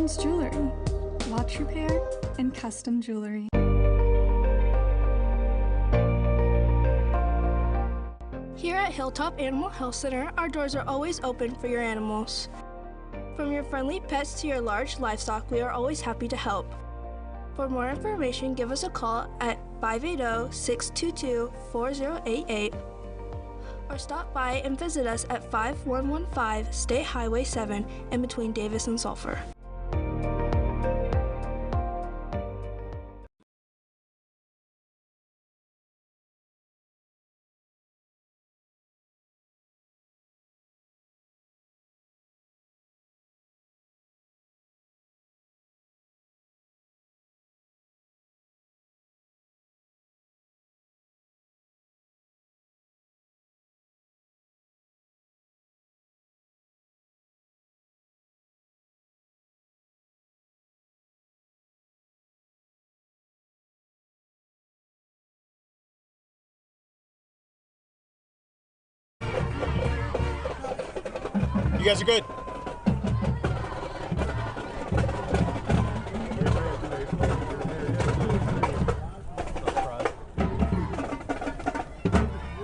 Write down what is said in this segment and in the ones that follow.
Laxton's Jewelry, watch repair and custom jewelry. Here at Hilltop Animal Health Center, our doors are always open for your animals. From your friendly pets to your large livestock, we are always happy to help. For more information, give us a call at 580-622-4088 or stop by and visit us at 5115 State Highway 7 in between Davis and Sulphur. You guys are good.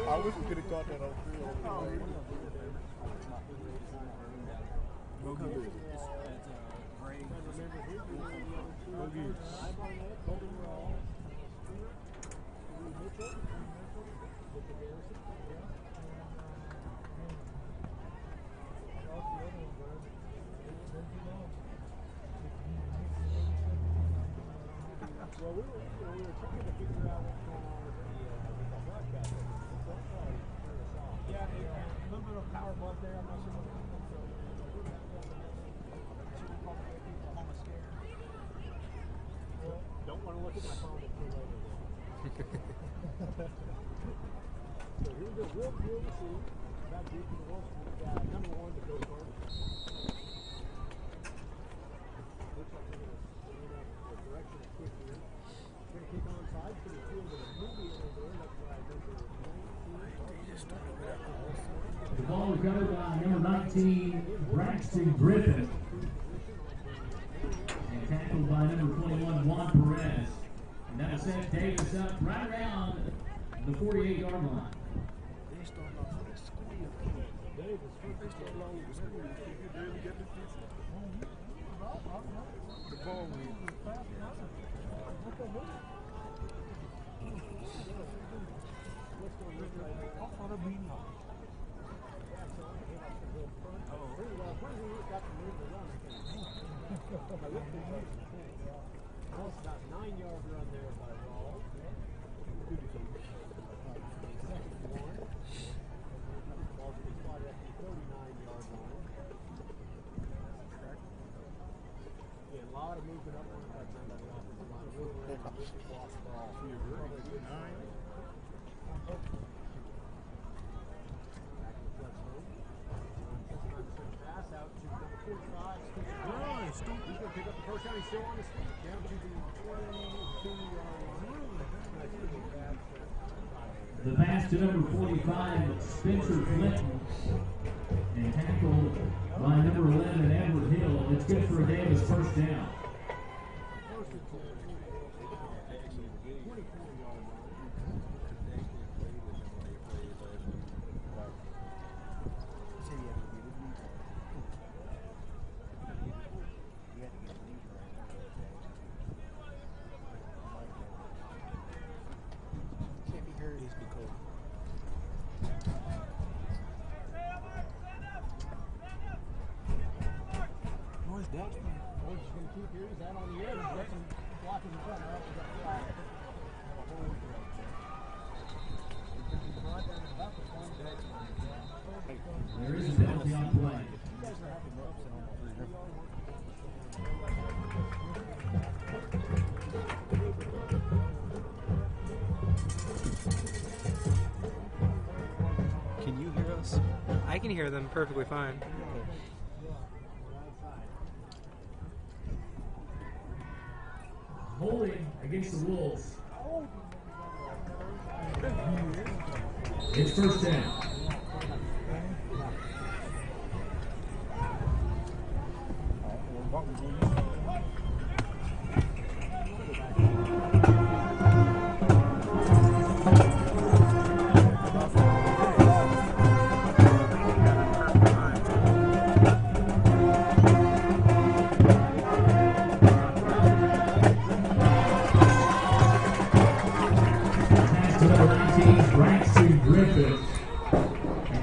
I wish we could have got that on field. Go Gears. Go Gears. Well, we were trying to figure out what's going on with the broadcast. Yeah, a little bit of power bug there. I'm not sure what's going on. Well, don't want to look at my phone until later. So here's the real cool to see. About deep in the world, number one to go first. Looks like they're going to the direction of quick here. Going to kick on side for the field of the movie over there. That's why I remember. The ball will go by number 19, Laxton Griffin. And tackled by number 21, Juan Perez. And that'll set Davis up right around the 48-yard line. They start off with a squeal. Davis, first they start along with a squeal. You barely get the pizza. The ball wheel. About 9-yard run there by Ball. Ball's going to spot at the 39-yard line. Yeah, a lot of movement up on that time by the offensive line. Lost ball. Pass out to number 45. He's going to pick up the first down. He's still on his feet. Down to the 22-yard line. The pass to number 45, Spencer Clinton. And tackled by number 11, Edward Hill. It's good for a Davis first down. There is a penalty on play. Can you hear us? I can hear them perfectly fine. Holding against the Wolves. It's first down.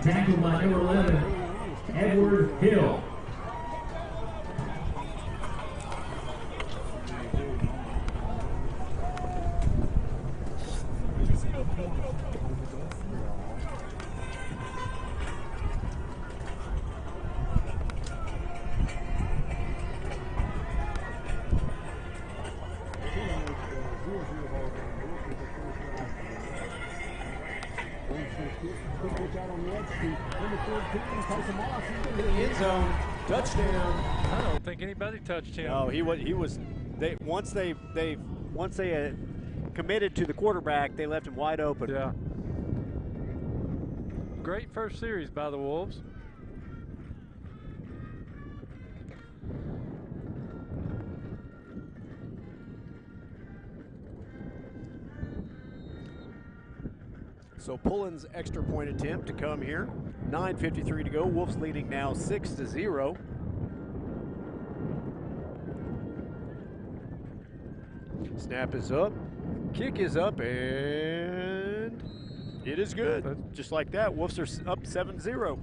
Tackled by number 11, Edward Hill. End zone, touchdown. I don't think anybody touched him. No, he was. Once they committed to the quarterback, they left him wide open. Yeah. Great first series by the Wolves. So Pullen's extra point attempt to come here. 9:53 to go. Wolves leading now 6-0. Snap is up. Kick is up, and it is good. Just like that, Wolves are up 7-0.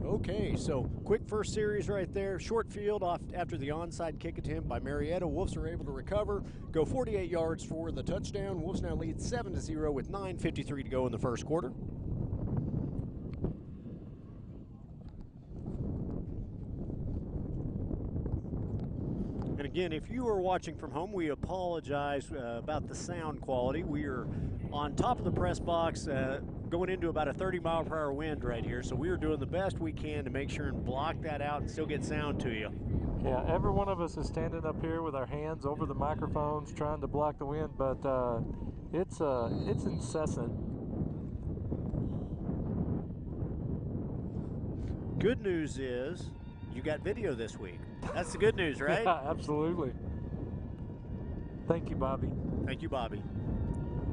Okay, so quick first series right there. Short field off after the onside kick attempt by Marietta. Wolves are able to recover, go 48 yards for the touchdown. Wolves now lead 7-0 with 9:53 to go in the first quarter. And again, if you are watching from home, we apologize about the sound quality. We are on top of the press box, going into about a 30-mile-per-hour wind right here, so we are doing the best we can to make sure and block that out and still get sound to you. Yeah, every one of us is standing up here with our hands over the microphones trying to block the wind, but it's incessant. Good news is you got video this week. That's the good news, right? Yeah, absolutely. Thank you, Bobby. Thank you, Bobby.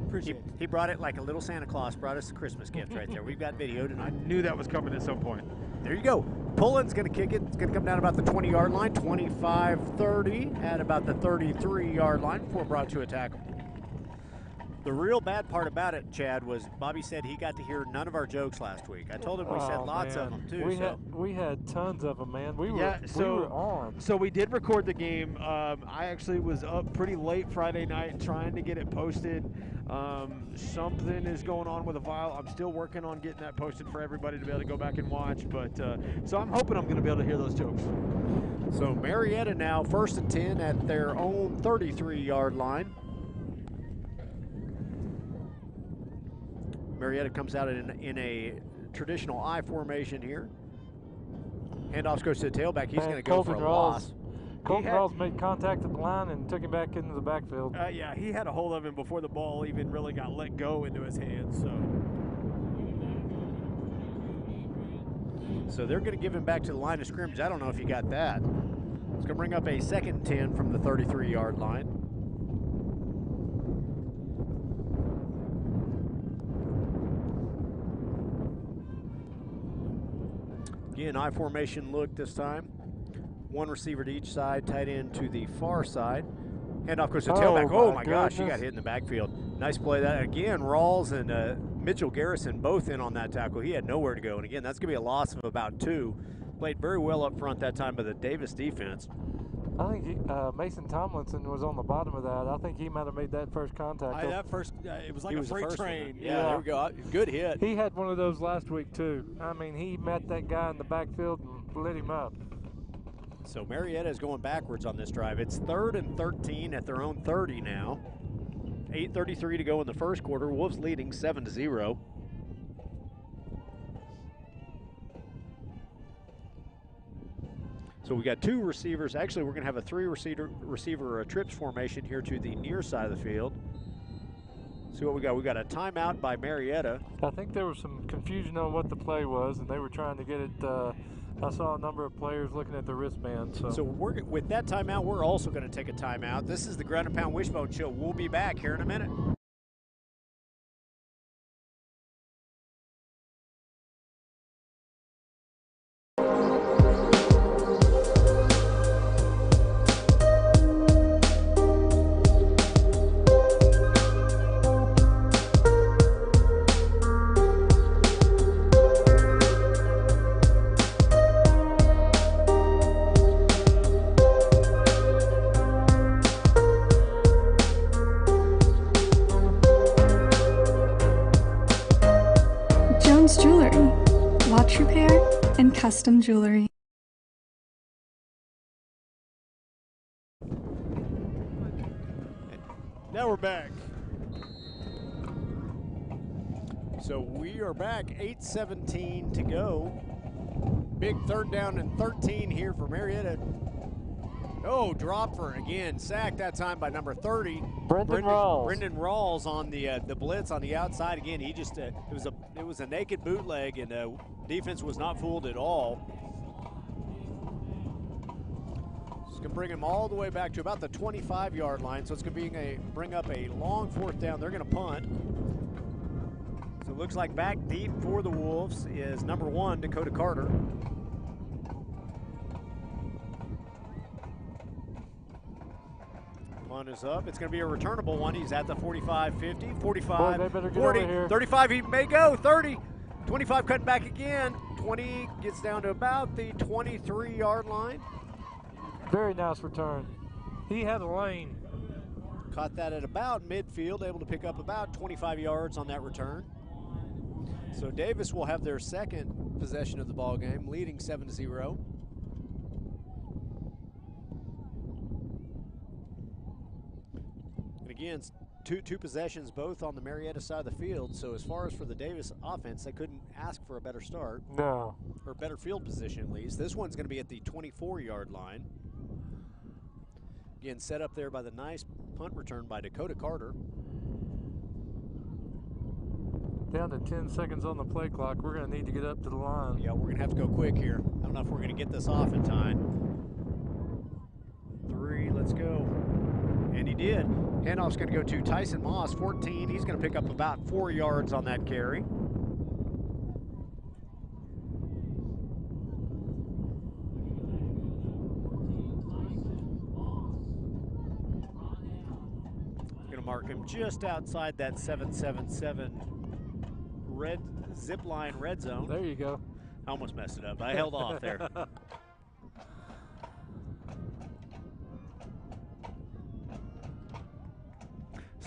Appreciate it. He brought it like a little Santa Claus brought us a Christmas gift right there. We've got video tonight. I knew that was coming at some point. There you go. Pullen's going to kick it. It's going to come down about the 20-yard line, 25-30 at about the 33-yard line before brought to a tackle. The real bad part about it, Chad, was Bobby said he got to hear none of our jokes last week. I told him we said lots of them, too. We had tons of them, man. We were on. So we did record the game. I actually was up pretty late Friday night trying to get it posted. Something is going on with a file. I'm still working on getting that posted for everybody to be able to go back and watch. But so I'm hoping I'm going to be able to hear those jokes. So Marietta now 1st and 10 at their own 33-yard line. Marietta comes out in a traditional I formation here. Handoff goes to the tailback. He's going to go for a loss. Colton Rawls made contact at the line and took him back into the backfield. Yeah, he had a hold of him before the ball even really got let go into his hands. So they're going to give him back to the line of scrimmage. I don't know if you got that. It's going to bring up a 2nd and 10 from the 33-yard line. Again, I formation look this time. One receiver to each side, tight end to the far side. Handoff goes to tailback. Oh my gosh, he got hit in the backfield. Nice play that. Again, Rawls and Mitchell Garrison both in on that tackle. He had nowhere to go. And again, that's going to be a loss of about 2. Played very well up front that time by the Davis defense. I think Mason Tomlinson was on the bottom of that. I think he might have made that first contact. It was like a freight train. Yeah, there we go. Good hit. He had one of those last week, too. I mean, he met that guy in the backfield and lit him up. So Marietta is going backwards on this drive. It's 3rd and 13 at their own 30 now. 8:33 to go in the first quarter. Wolves leading 7-0. So we got 2 receivers. Actually, we're going to have a 3 receiver trips formation here to the near side of the field. See what we got. We got a timeout by Marietta. I think there was some confusion on what the play was, and they were trying to get it. I saw a number of players looking at the wristband. So with that timeout, we're also going to take a timeout. This is the Ground and Pound Wishbone Show. We'll be back here in a minute. Custom jewelry. Now we're back. So we are back, 8:17 to go. Big 3rd down and 13 here for Marietta. Oh, drop for again. Sacked that time by number 30. Brendan Rawls. Brendan Rawls on the blitz on the outside again. He just it was a naked bootleg, and defense was not fooled at all. It's gonna bring him all the way back to about the 25-yard line. So it's gonna bring up a long 4th down. They're gonna punt. So it looks like back deep for the Wolves is number 1, Dakota Carter. Punt is up. It's going to be a returnable one. He's at the 45, 50, 45, Boy, they better get 40, over here. 35. He may go. 30, 25, cutting back again. 20 gets down to about the 23-yard line. Very nice return. He had a lane. Caught that at about midfield, able to pick up about 25 yards on that return. So Davis will have their 2nd possession of the ball game, leading 7-0. Again, two possessions, both on the Marietta side of the field. So as far as for the Davis offense, they couldn't ask for a better start. No. Or better field position, at least. This one's going to be at the 24-yard line. Again, set up there by the nice punt return by Dakota Carter. Down to 10 seconds on the play clock. We're going to need to get up to the line. Yeah, we're going to have to go quick here. I don't know if we're going to get this off in time. 3, let's go. And he did. Handoff's going to go to Tyson Moss, 14. He's going to pick up about 4 yards on that carry. Going to mark him just outside that 777 red zip line red zone. There you go. I almost messed it up. I held off there.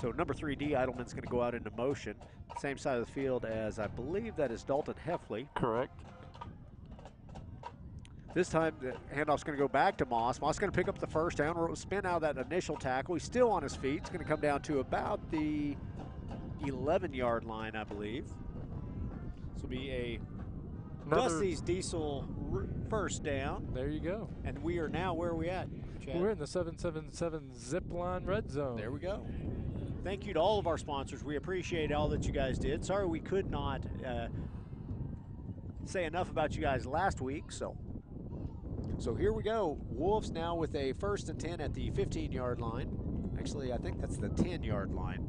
So number 3D, Idleman's going to go out into motion. Same side of the field as I believe that is Dalton Heffley. Correct. This time the handoff's going to go back to Moss. Moss going to pick up the 1st down, spin out of that initial tackle. He's still on his feet. It's going to come down to about the 11-yard line, I believe. This will be a Dusty's Diesel 1st down. There you go. And we are now, where are we at, Chad? We're in the 777 zip line red zone. There we go. Thank you to all of our sponsors. We appreciate all that you guys did. Sorry we could not say enough about you guys last week. So here we go. Wolves now with a 1st and 10 at the 15-yard line. Actually, I think that's the 10-yard line.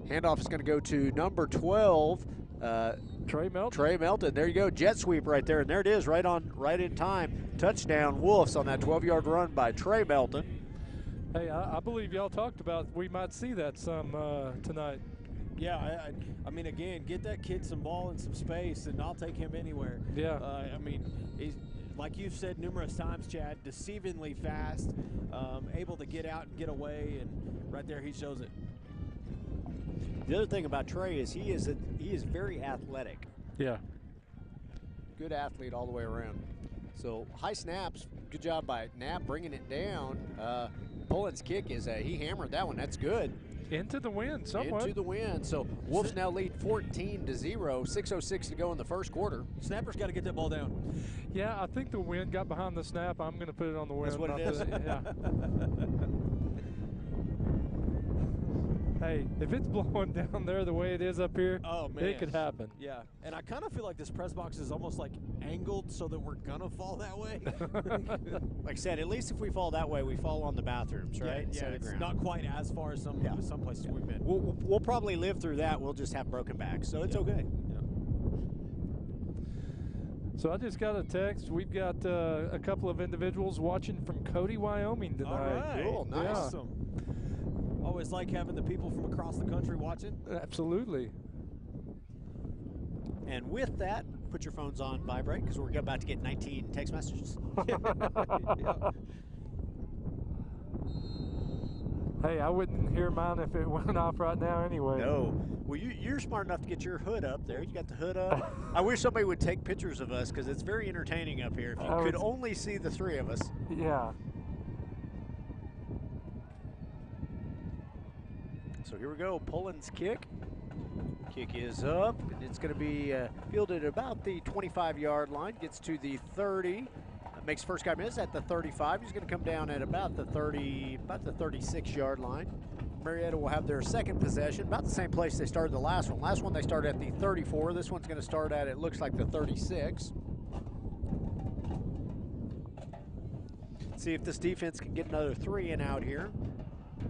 Handoff is going to go to number 12, Trey Melton. Trey Melton. There you go. Jet sweep right there. And there it is, right in time. Touchdown Wolves on that 12-yard run by Trey Melton. Hey, I believe y'all talked about we might see that some tonight. Yeah, I mean, again, get that kid some ball and some space, and I'll take him anywhere. Yeah. I mean, he's, like you've said numerous times, Chad, deceivingly fast, able to get out and get away, and right there he shows it. The other thing about Trey is he is very athletic. Yeah. good athlete all the way around. So high snaps, good job by Knapp bringing it down. Pullen's kick is he hammered that one. That's good. Into the wind, somewhat. Into the wind. So Wolves now lead 14-0. 6:06 to go in the first quarter. Snapper's got to get that ball down. Yeah, I think the wind got behind the snap. I'm going to put it on the wind. That's what it is. Yeah. Hey, if it's blowing down there the way it is up here, oh, man, it could happen. Yeah, and I kind of feel like this press box is almost like angled so that we're gonna fall that way. Like I said, at least if we fall that way, we fall on the bathrooms, right? Yeah, it's not quite as far as some places we've been. We'll probably live through that. We'll just have broken backs, so it's okay. Yeah. So I just got a text. We've got a couple of individuals watching from Cody, Wyoming tonight. All right. Cool, nice. Yeah. Awesome. Always like having the people from across the country watching. Absolutely. And with that, put your phones on vibrate because we're about to get 19 text messages. Yeah. Hey, I wouldn't hear mine if it went off right now anyway. No. Well, you're smart enough to get your hood up there. You got the hood up. I wish somebody would take pictures of us because it's very entertaining up here. If you could only see the three of us. Yeah. So here we go, Pullen's kick. Kick is up, and it's going to be fielded about the 25-yard line. Gets to the 30. Makes first guy miss at the 35. He's going to come down at about the 36-yard line. Marietta will have their second possession, about the same place they started the last one. Last one they started at the 34. This one's going to start at, it looks like, the 36. See if this defense can get another 3 and out here.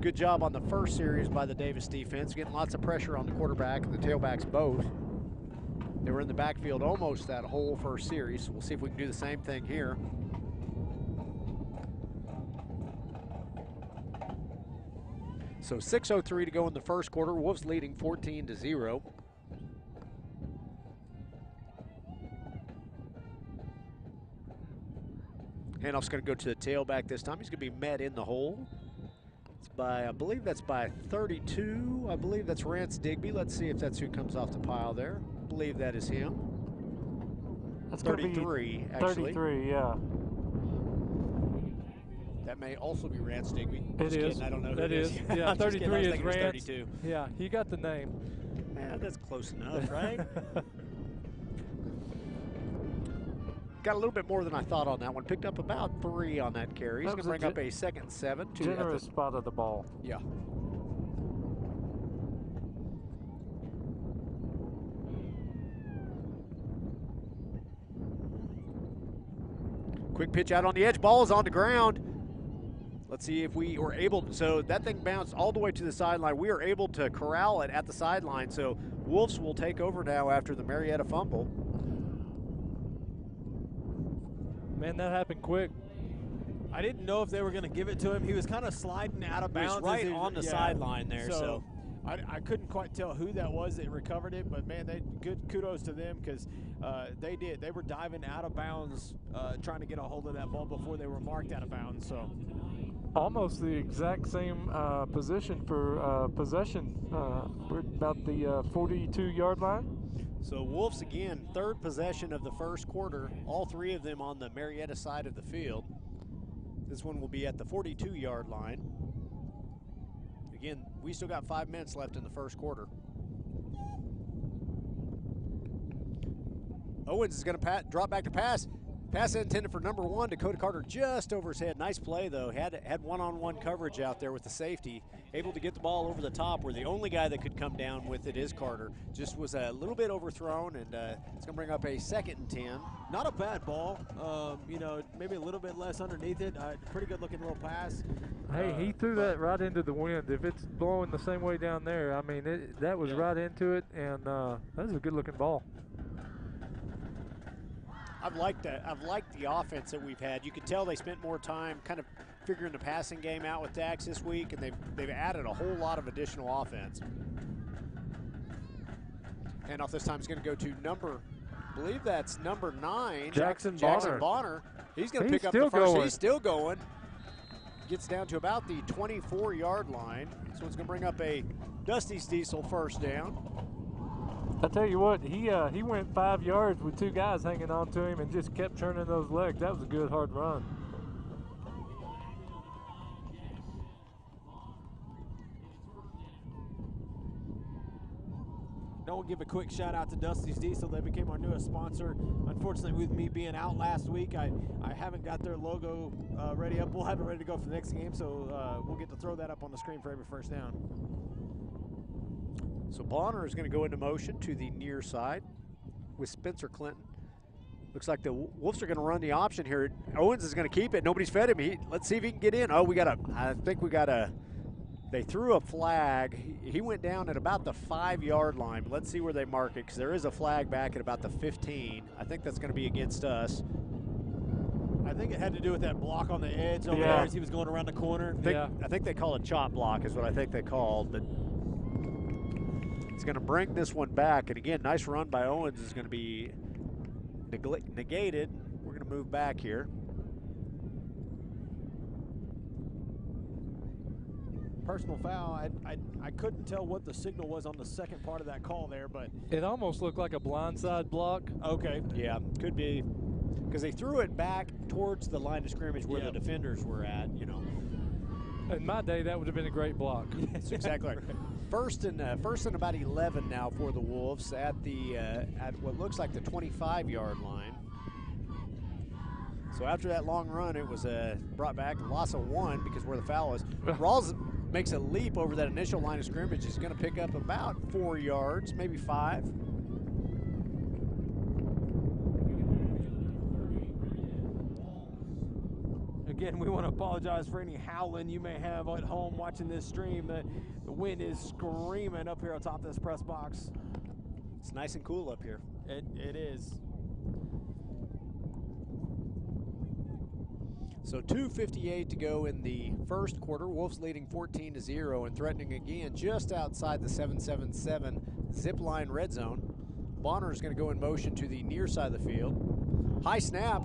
Good job on the first series by the Davis defense, getting lots of pressure on the quarterback and the tailbacks both. They were in the backfield almost that whole first series. We'll see if we can do the same thing here. So 6:03 to go in the first quarter. Wolves leading 14-0. Handoff's going to go to the tailback this time. He's going to be met in the hole. By, I believe that's by 32. I believe that's Rance Digby. Let's see if that's who comes off the pile there. I believe that is him. That's 33, actually. 33, yeah. That may also be Rance Digby. It is. I don't know who it it is. Yeah, 33 is Rance. 32. Yeah, you got the name. Yeah, that's close enough, right? Got a little bit more than I thought on that one. Picked up about 3 on that carry. He's going to bring up a 2nd and 7. Generous spot of the ball. Yeah. Quick pitch out on the edge. Ball is on the ground. Let's see if we were able to. So that thing bounced all the way to the sideline. We are able to corral it at the sideline. So Wolves will take over now after the Marietta fumble. Man, that happened quick. I didn't know if they were going to give it to him. He was kind of sliding out of bounds. He was right on the sideline there. So I couldn't quite tell who that was that recovered it, but man, good kudos to them because they did. They were diving out of bounds, trying to get a hold of that ball before they were marked out of bounds. So almost the exact same position for possession. We're about the 42-yard line. So Wolves again, 3rd possession of the first quarter. All 3 of them on the Marietta side of the field. This one will be at the 42-yard line. Again, we still got 5 minutes left in the first quarter. Owens is going to drop back to pass. Pass intended for number 1, Dakota Carter, just over his head. Nice play, though. Had one-on-one coverage out there with the safety. Able to get the ball over the top where the only guy that could come down with it is Carter. Just was a little bit overthrown, and it's going to bring up a 2nd and 10. Not a bad ball. You know, maybe a little bit less underneath it. Pretty good-looking little pass. Hey, he threw that right into the wind. If it's blowing the same way down there, I mean, that was right into it, and that was a good-looking ball. I've liked that. I've liked the offense that we've had. You can tell they spent more time kind of figuring the passing game out with Dax this week, and they've added a whole lot of additional offense. Handoff this time is going to go to I believe that's number 9, Jackson Bonner. He's going to pick up the first. He's still going. Gets down to about the 24-yard line. So it's going to bring up a Dusty's Diesel first down. I tell you what, he went 5 yards with 2 guys hanging on to him and just kept turning those legs. That was a good hard run. Now we'll give a quick shout out to Dusty's Diesel. They became our newest sponsor. Unfortunately, with me being out last week, I haven't got their logo ready up. We'll have it ready to go for the next game, so we'll get to throw that up on the screen for every first down. So Bonner is going to go into motion to the near side with Spencer Clinton. Looks like the Wolves are going to run the option here. Owens is going to keep it. Nobody's fed him. Let's see if he can get in. Oh, they threw a flag. He went down at about the 5-yard line. Let's see where they mark it, because there is a flag back at about the 15. I think that's going to be against us. I think it had to do with that block on the edge over there as he was going around the corner. I think they call it chop block is what I think they called. But it's going to bring this one back. And again, nice run by Owens is going to be negated. We're going to move back here. Personal foul. I couldn't tell what the signal was on the second part of that call there, but it almost looked like a blindside block. Okay. Yeah, could be, because they threw it back towards the line of scrimmage where the defenders were at. You know. In my day, that would have been a great block. That's exactly right. First and about 11 now for the Wolves at what looks like the 25-yard line. So after that long run, it was brought back, a loss of 1 because where the foul is. Rawls makes a leap over that initial line of scrimmage. He's going to pick up about 4 yards, maybe 5. Again, we want to apologize for any howling you may have at home watching this stream. The wind is screaming up here on top of this press box. It's nice and cool up here. It is. So 2:58 to go in the first quarter. Wolves leading 14-0 and threatening again just outside the 777 zip line red zone. Bonner is going to go in motion to the near side of the field. High snap.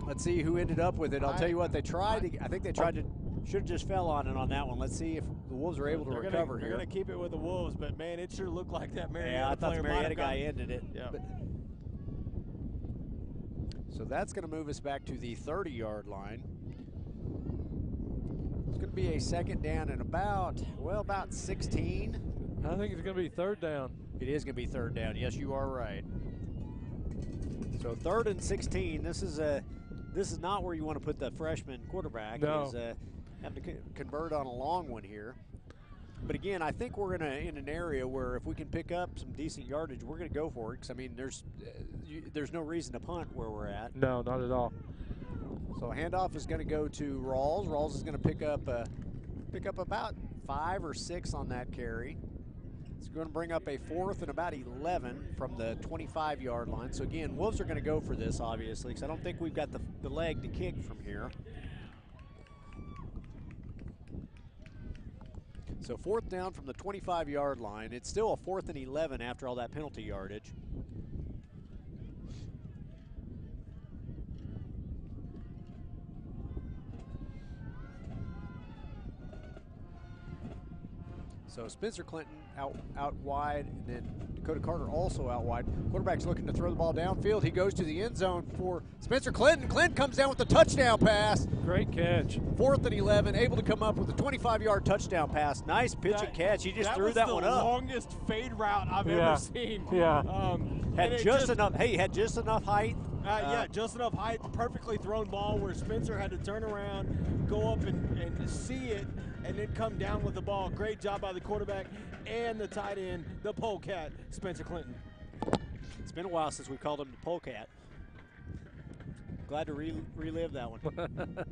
Let's see who ended up with it. I'll tell you what, I think they tried to, should have just fell on it on that one. Let's see if the Wolves are able to recover here. They're going to keep it with the Wolves, but man, it sure looked like that Marietta Yeah, I thought the player Marietta guy ended it. Yeah. So that's going to move us back to the 30-yard line. It's going to be a second down and about 16. I think it's going to be third down. It is going to be third down. Yes, you are right. So 3rd and 16. This is not where you want to put the freshman quarterback. No. He's having to convert on a long one here. But again, I think we're in an area where if we can pick up some decent yardage, we're going to go for it. Because I mean, there's no reason to punt where we're at. No, not at all. So handoff is going to go to Rawls. Rawls is going to pick up about 5 or 6 on that carry. It's going to bring up a 4th and about 11 from the 25-yard line. So again, Wolves are going to go for this, obviously, because I don't think we've got the leg to kick from here. So 4th down from the 25-yard line. It's still a 4th and 11 after all that penalty yardage. So Spencer Clinton out wide, and then Dakota Carter also out wide. Quarterback's looking to throw the ball downfield. He goes to the end zone for Spencer Clinton. Clinton comes down with the touchdown pass. Great catch. 4th and 11, able to come up with a 25-yard touchdown pass. Nice pitch and catch. He just threw that one up. That was the longest fade route I've ever seen. Yeah. Had just enough height. Yeah, just enough height. Perfectly thrown ball where Spencer had to turn around, go up and see it, and then come down with the ball. Great job by the quarterback and the tight end, the polecat, Spencer Clinton. It's been a while since we called him the polecat. Glad to relive that one.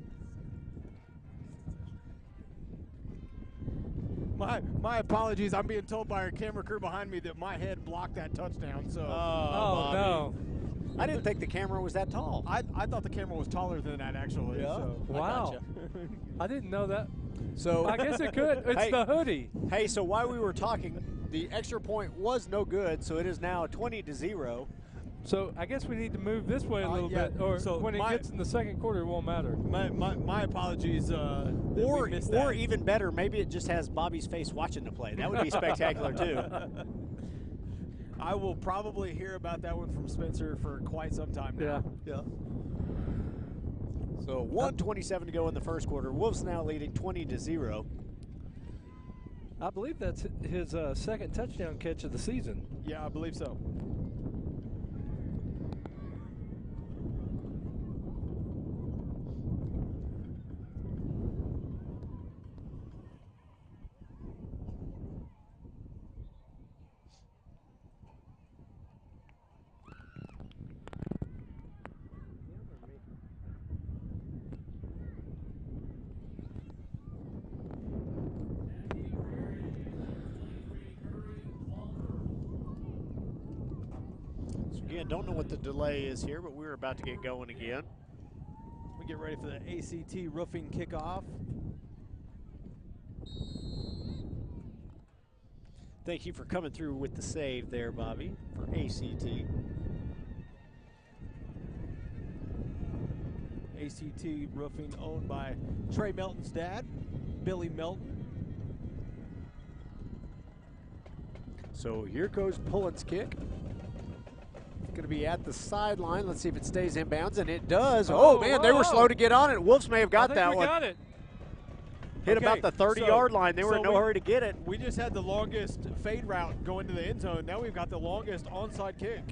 My apologies. I'm being told by our camera crew behind me that my head blocked that touchdown. So. Oh no. I didn't think the camera was that tall. I thought the camera was taller than that, actually. Yeah. So. Wow. I didn't know that. So I guess it could. It's the hoodie. Hey, so while we were talking, the extra point was no good, so it is now 20-0. So I guess we need to move this way a little bit, or so when it gets in the second quarter, it won't matter. My apologies. Or even better, maybe it just has Bobby's face watching the play. That would be spectacular too. I will probably hear about that one from Spencer for quite some time now. Yeah. So 1:27 to go in the first quarter. Wolves now leading 20-0. I believe that's his second touchdown catch of the season. Yeah, I believe so. Again, don't know what the delay is here, but we're about to get going again. We get ready for the ACT roofing kickoff. Thank you for coming through with the save there, Bobby, for ACT. ACT roofing owned by Trey Melton's dad, Billy Melton. So here goes Pullen's kick. Going to be at the sideline. Let's see if it stays in bounds, and it does. Oh, man, they were slow to get on it. Wolves may have got that one. Got it. Hit about the 30-yard line. They were in no hurry to get it. We just had the longest fade route going to the end zone. Now we've got the longest onside kick.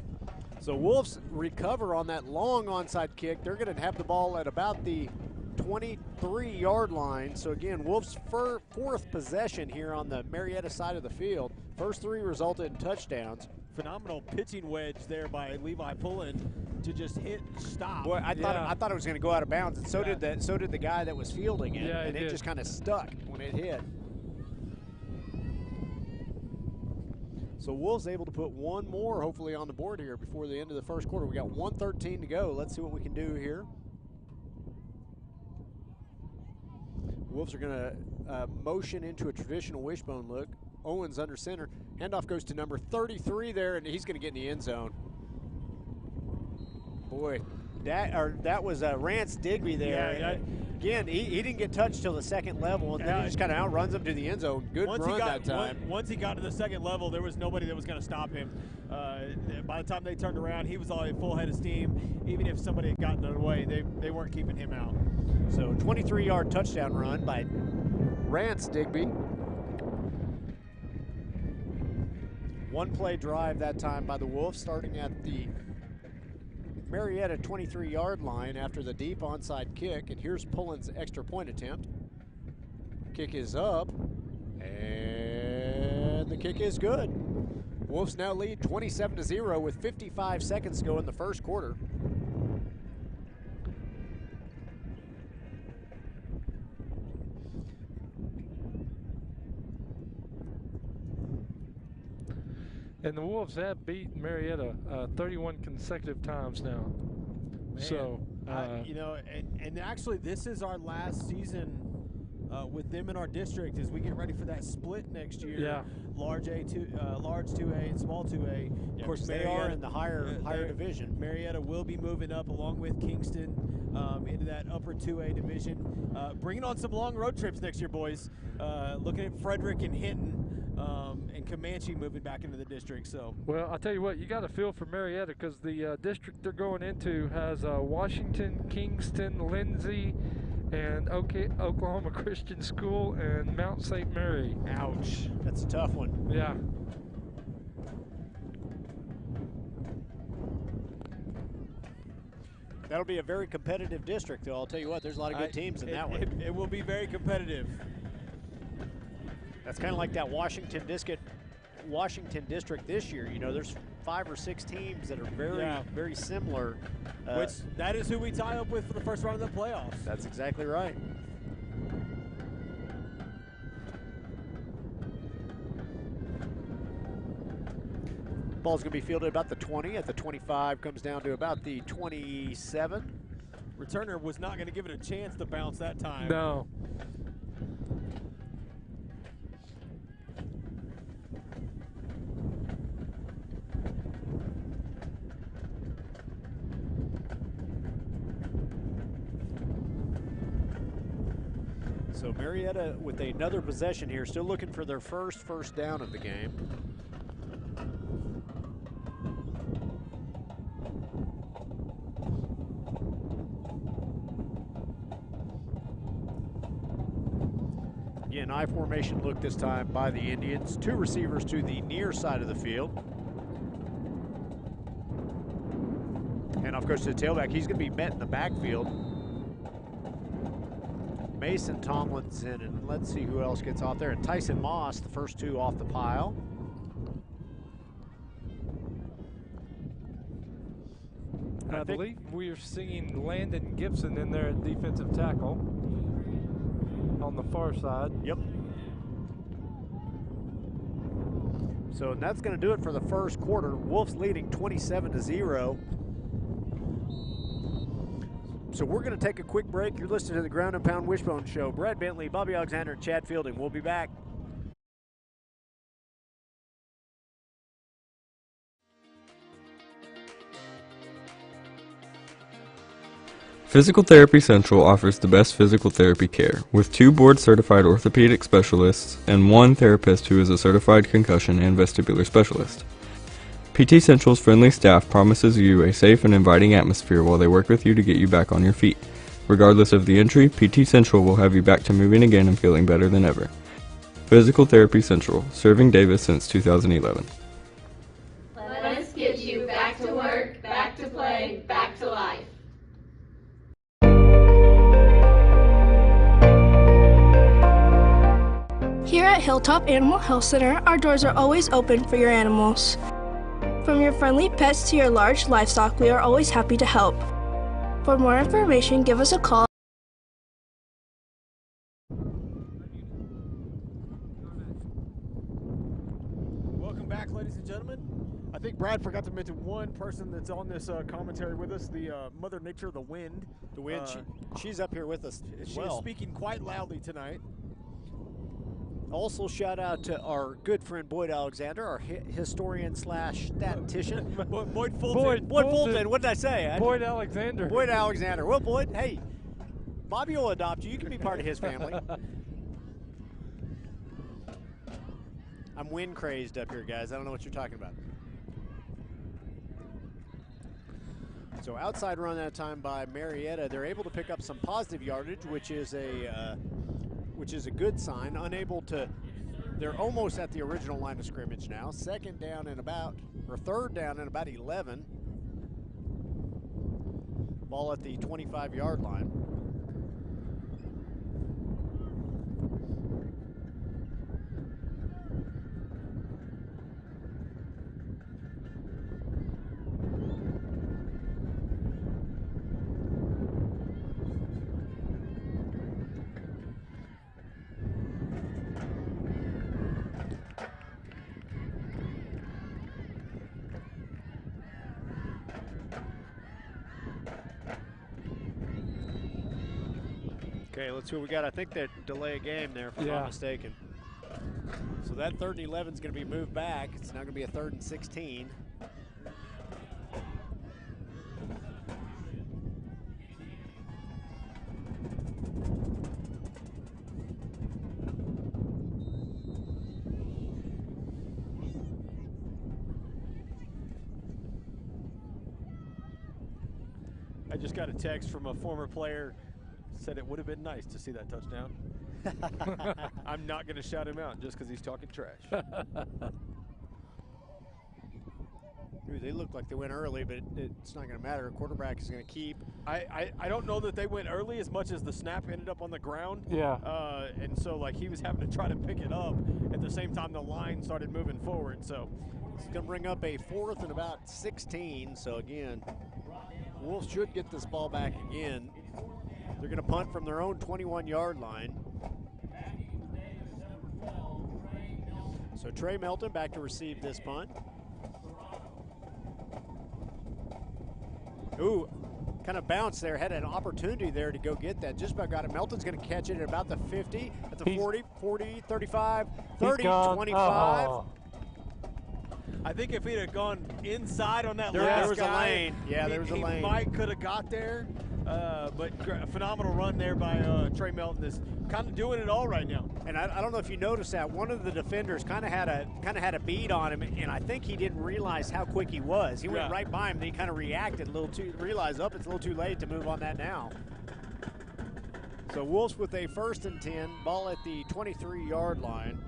So Wolves recover on that long onside kick. They're going to have the ball at about the 23-yard line. So, again, Wolves' fourth possession here on the Marietta side of the field. First three resulted in touchdowns. Phenomenal pitching wedge there by Levi Pullen to just hit stop. Boy, I thought it was going to go out of bounds, and so did the guy that was fielding it, and it just kind of stuck when it hit. So Wolves able to put one more hopefully on the board here before the end of the first quarter. We got 1:13 to go. Let's see what we can do here. Wolves are going to motion into a traditional wishbone look. Owens under center. Handoff goes to number 33 there, and he's going to get in the end zone. Boy, that was Rance Digby there. Yeah. Again, he didn't get touched till the second level, and then he just kind of outruns him to the end zone. Good run that time. Once he got to the second level, there was nobody that was going to stop him. By the time they turned around, he was already full head of steam. Even if somebody had gotten in the way, they weren't keeping him out. So 23-yard touchdown run by Rance Digby. One play drive that time by the Wolves, starting at the Marietta 23-yard line after the deep onside kick. And here's Pullen's extra point attempt. Kick is up, and the kick is good. Wolves now lead 27-0 with 55 seconds to go in the first quarter. And the Wolves have beat Marietta 31 consecutive times now. Man, so, and actually this is our last season with them in our district as we get ready for that split next year. Yeah. Large 2A and small 2A. Yeah, of course, they are in the higher division. Marietta will be moving up along with Kingston into that upper 2A division. Bringing on some long road trips next year, boys. Looking at Frederick and Hinton. And Comanche moving back into the district. So, well, I'll tell you what, you got to feel for Marietta because the district they're going into has Washington, Kingston, Lindsay, and Oklahoma Christian School and Mount St. Mary. Ouch. That's a tough one. Yeah. That'll be a very competitive district, though. I'll tell you what, there's a lot of good teams in that one. It will be very competitive. That's kind of like that Washington district this year. You know, there's 5 or 6 teams that are very similar. Which that is who we tie up with for the first round of the playoffs. That's exactly right. Ball's going to be fielded about the 20. At the 25, comes down to about the 27. Returner was not going to give it a chance to bounce that time. No. So Marietta with another possession here, still looking for their first down of the game. Again, I formation look this time by the Indians. 2 receivers to the near side of the field. And off goes to the tailback. He's going to be met in the backfield. Mason Tomlinson, and let's see who else gets off there. And Tyson Moss, the first 2 off the pile. I believe we're seeing Landon Gibson in there at defensive tackle on the far side. Yep. So that's going to do it for the first quarter. Wolves leading 27-0. So we're going to take a quick break. You're listening to the Ground and Pound Wishbone Show. Brad Bentley, Bobby Alexander, and Chad Fielding. We'll be back. Physical Therapy Central offers the best physical therapy care, with 2 board-certified orthopedic specialists and 1 therapist who is a certified concussion and vestibular specialist. PT Central's friendly staff promises you a safe and inviting atmosphere while they work with you to get you back on your feet. Regardless of the injury, PT Central will have you back to moving again and feeling better than ever. Physical Therapy Central, serving Davis since 2011. Let us get you back to work, back to play, back to life. Here at Hilltop Animal Health Center, our doors are always open for your animals. From your friendly pets to your large livestock, we are always happy to help. For more information, give us a call. Welcome back, ladies and gentlemen. I think Brad forgot to mention one person that's on this commentary with us, the Mother Nature, the wind. The wind, she's up here with us as well. She is speaking quite loudly tonight. Also, shout out to our good friend Boyd Alexander, our historian slash statistician. Boyd Fulton. Boyd Fulton. What did I say? Boyd Alexander. Boyd Alexander. Well, Boyd, hey, Bobby will adopt you. You can be part of his family. I'm wind crazed up here, guys. I don't know what you're talking about. So outside run that time by Marietta. They're able to pick up some positive yardage, which is a good sign. Unable to, they're almost at the original line of scrimmage now. Third down and about 11. Ball at the 25-yard line. Okay, let's see what we got. I think that delay a game there, if I'm not mistaken. So that 3rd and 11 is going to be moved back. It's now going to be a 3rd and 16. I just got a text from a former player. Said it would have been nice to see that touchdown. I'm not going to shout him out just because he's talking trash. Dude, they look like they went early, but it's not going to matter. A quarterback is going to keep. I don't know that they went early as much as the snap ended up on the ground. Yeah. And so, like, he was having to try to pick it up at the same time the line started moving forward. So it's going to bring up a 4th and about 16. So, again, Wolves should get this ball back again. They're going to punt from their own 21-yard line. So Trey Melton back to receive this punt. Ooh, kind of bounced there. Had an opportunity there to go get that. Just about got it. Melton's going to catch it at about the 50, at the 40, 35, 30, 25. Oh. I think if he'd have gone inside on that there was a lane. Yeah, there was a lane. He might could have got there. But a phenomenal run there by Trey Melton. Is kind of doing it all right now. And I don't know if you noticed that one of the defenders kind of had a bead on him, and I think he didn't realize how quick he was. He went right by him, and he kind of reacted a little too. Realized it's a little too late to move on that now. So Wolves with a 1st and 10, ball at the 23-yard line.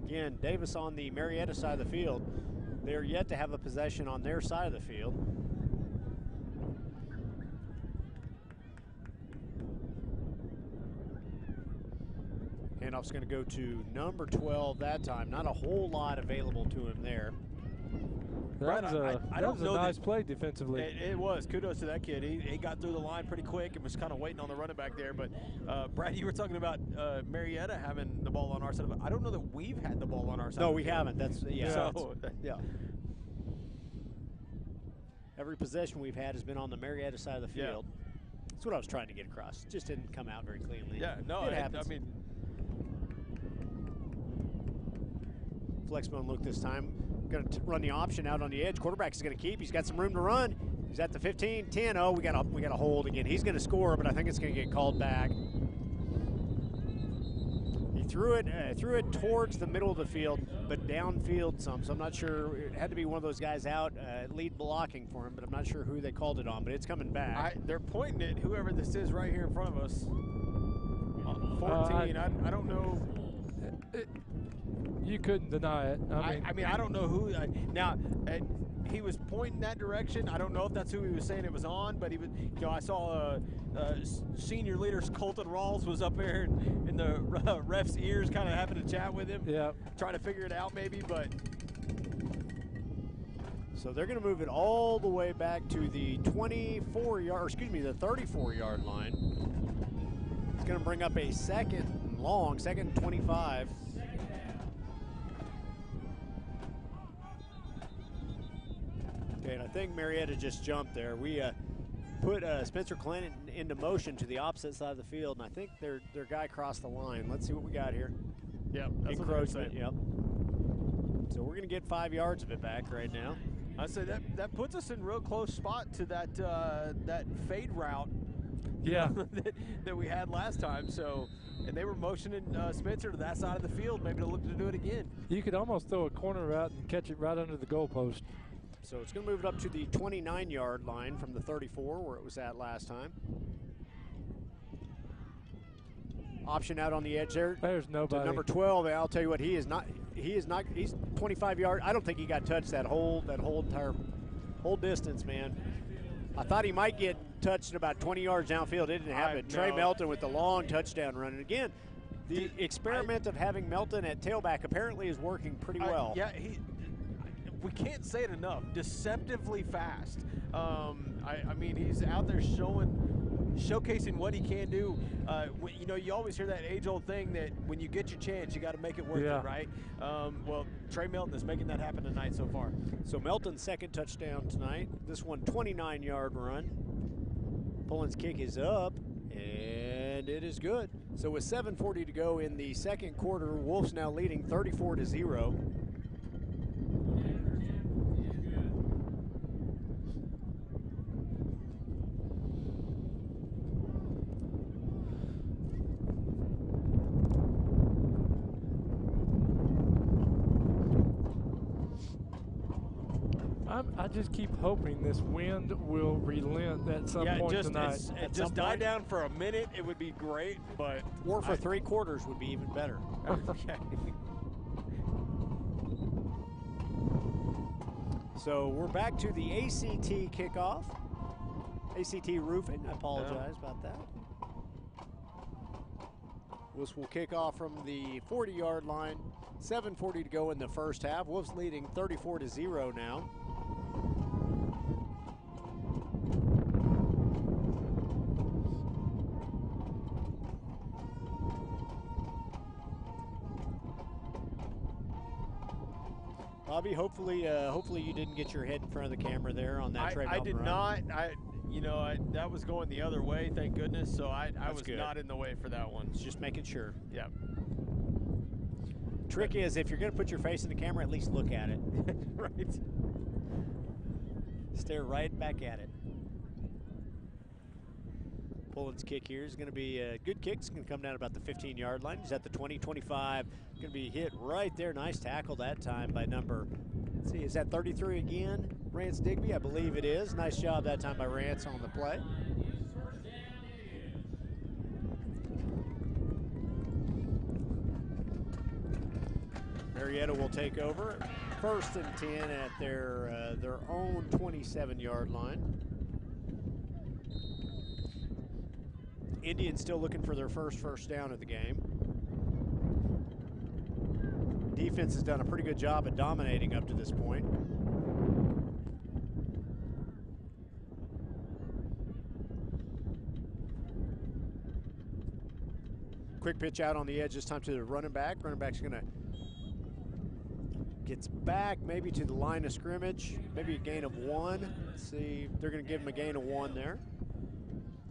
Again, Davis on the Marietta side of the field. They're yet to have a possession on their side of the field. Handoff's going to go to number 12 that time. Not a whole lot available to him there. That was a nice play defensively. It was. Kudos to that kid. He got through the line pretty quick and was kind of waiting on the running back there. But, Brad, you were talking about Marietta having the ball on our side of it. I don't know that we've had the ball on our side. No, we haven't. That's, yeah. So, yeah. Every possession we've had has been on the Marietta side of the field. Yeah. That's what I was trying to get across. Just didn't come out very cleanly. Yeah, no, it happens. I mean, Flexbone look this time. Going to run the option out on the edge. Quarterback is going to keep. He's got some room to run. He's at the 15, 10. Oh, we got a hold again. He's going to score, but I think it's going to get called back. He threw it towards the middle of the field, but downfield some. So I'm not sure. It had to be one of those guys out lead blocking for him, but I'm not sure who they called it on. But it's coming back. They're pointing at whoever this is right here in front of us. 14. I don't know. You couldn't deny it. I mean, I don't know who. He was pointing that direction. I don't know if that's who he was saying it was on, but he was. You know, I saw senior leaders Colton Rawls was up there in the ref's ears, kind of having a chat with him. Yeah. Trying to figure it out, maybe, but. So they're going to move it all the way back to the the 34-yard line. It's going to bring up a second and 25. Okay, and I think Marietta just jumped there. We put Spencer Clinton into motion to the opposite side of the field, and I think their guy crossed the line. Let's see what we got here. Yep, that's encroachment. Yep. So we're going to get 5 yards of it back right now. I say that puts us in real close spot to that fade route. Yeah. that we had last time. So, and they were motioning Spencer to that side of the field, maybe to look to do it again. You could almost throw a corner route and catch it right under the goalpost. So it's going to move it up to the 29-yard line from the 34 where it was at last time. Option out on the edge there. There's nobody. To number 12, and I'll tell you what, he's 25 yards. I don't think he got touched that whole entire distance, man. I thought he might get touched about 20 yards downfield. It didn't happen. Trey Melton with the long touchdown run. And again, the experiment of having Melton at tailback apparently is working pretty well. Yeah, we can't say it enough. Deceptively fast. I mean, he's out there showcasing what he can do. You know, you always hear that age-old thing that when you get your chance, you got to make it worth it, right? Well, Trey Melton is making that happen tonight so far. So Melton's second touchdown tonight. This one, 29-yard run. Pullen's kick is up, and it is good. So with 7:40 to go in the second quarter, Wolves now leading 34-0. I just keep hoping this wind will relent at some point tonight. Just die down for a minute. It would be great, but or for 3 quarters would be even better. Okay. So we're back to the ACT kickoff. ACT roofing. I apologize about that. Wolves will kick off from the 40-yard line. 7:40 to go in the first half. Wolves leading 34-0 now. Bobby, hopefully you didn't get your head in front of the camera there on that Trey Melton I did run. not. That was going the other way, thank goodness. So I was good. not in the way for that one. Just making sure. Yeah. Trick is, if you're going to put your face in the camera, at least look at it. Right. Stare right back at it. Pullen's kick here is going to be a good kick. It's going to come down about the 15-yard line. He's at the 20, 25. Going to be hit right there. Nice tackle that time by number, let's see, is that 33 again? Rance Digby, I believe it is. Nice job that time by Rance on the play. Marietta will take over. 1st and 10 at their own 27-yard line. Indians still looking for their first down of the game. Defense has done a pretty good job at dominating up to this point. Quick pitch out on the edge this time to the running back. Running back's gonna gets back maybe to the line of scrimmage, maybe a gain of 1. Let's see, they're gonna give him a gain of 1 there.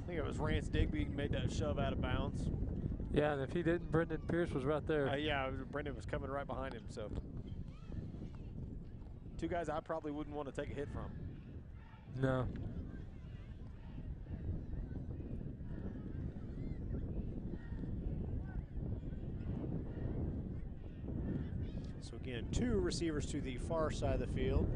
I think it was Rance Digby who made that shove out of bounds. Yeah, and if he didn't, Brendan Pierce was right there. Yeah, Brendan was coming right behind him. So 2 guys I probably wouldn't want to take a hit from. No. So again, 2 receivers to the far side of the field.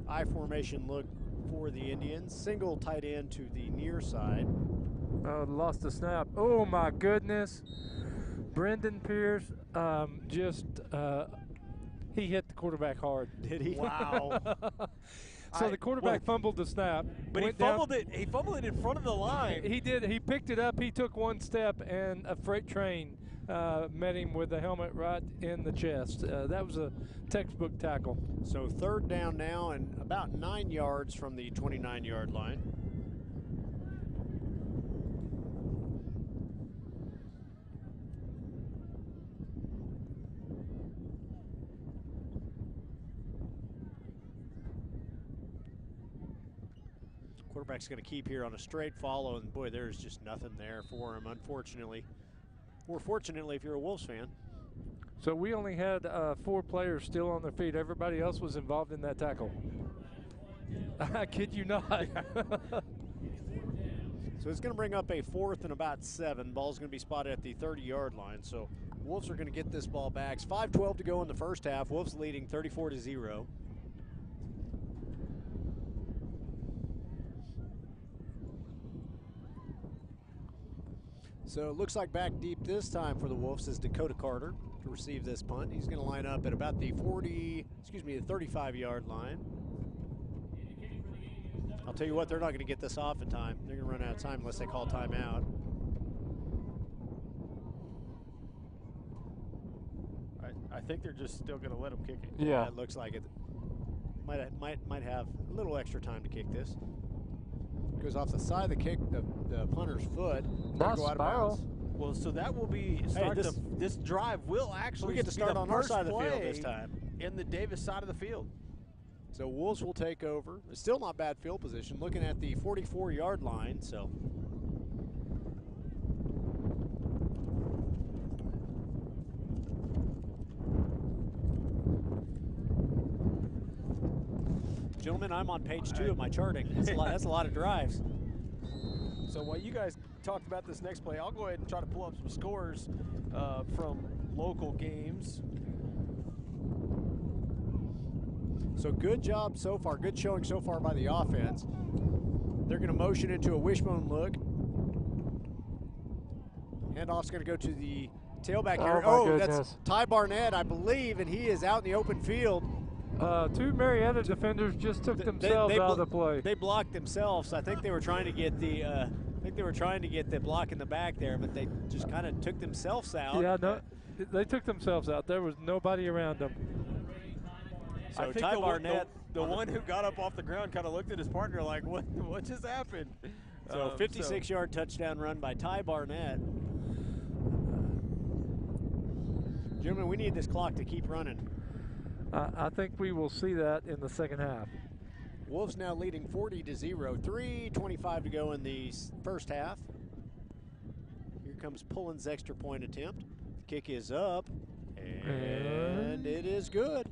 I formation look for the Indians. Single tight end to the near side. Oh, lost the snap. Oh my goodness. Brendan Pierce he hit the quarterback hard. Did he? Wow. So the quarterback fumbled the snap. But he fumbled it in front of the line. He did. He picked it up. He took 1 step, and a freight train met him with the helmet right in the chest. That was a textbook tackle. So 3rd down now and about 9 yards from the 29-yard line. Quarterback's going to keep here on a straight follow, and boy, there's just nothing there for him, unfortunately. Or fortunately, if you're a Wolves fan. So we only had 4 players still on their feet. Everybody else was involved in that tackle. I kid you not. So it's going to bring up a 4th and about 7. Ball's going to be spotted at the 30-yard line. So Wolves are going to get this ball back. It's 5:12 to go in the first half. Wolves leading 34-0. So it looks like back deep this time for the Wolves is Dakota Carter to receive this punt. He's going to line up at about the 35-yard line. I'll tell you what, they're not going to get this off in time. They're going to run out of time unless they call timeout. I think they're just still going to let him kick it. Yeah, it looks like it. Might have a little extra time to kick this. Goes off the side of the kick, the punter's foot. Nice go out spiral. of bounds. Well, so that will be this drive will actually we get to start be on the our first side of the field play this time. in the Davis side of the field. So Wolves will take over. It's still not bad field position. Looking at the 44-yard line. So gentlemen, I'm on page 2 of my charting. That's a lot of drives. So while you guys talked about this next play, I'll go ahead and try to pull up some scores from local games. So good job so far, good showing so far by the offense. They're going to motion into a wishbone look. Handoff's going to go to the tailback here. Oh, that's Ty Barnett, I believe, and he is out in the open field. 2 Marietta defenders just took themselves out of the play. They blocked themselves. I think they were trying to get the block in the back there, but they just kind of took themselves out. Yeah, no, they took themselves out. There was nobody around them. So I think Ty Barnett, the one who got up off the ground, kind of looked at his partner like, "What just happened?" So 56-yard touchdown run by Ty Barnett. Gentlemen, we need this clock to keep running. I think we will see that in the second half. Wolves now leading 40-0. 3:25 to go in the first half. Here comes Pullen's extra point attempt. The kick is up, and it is good.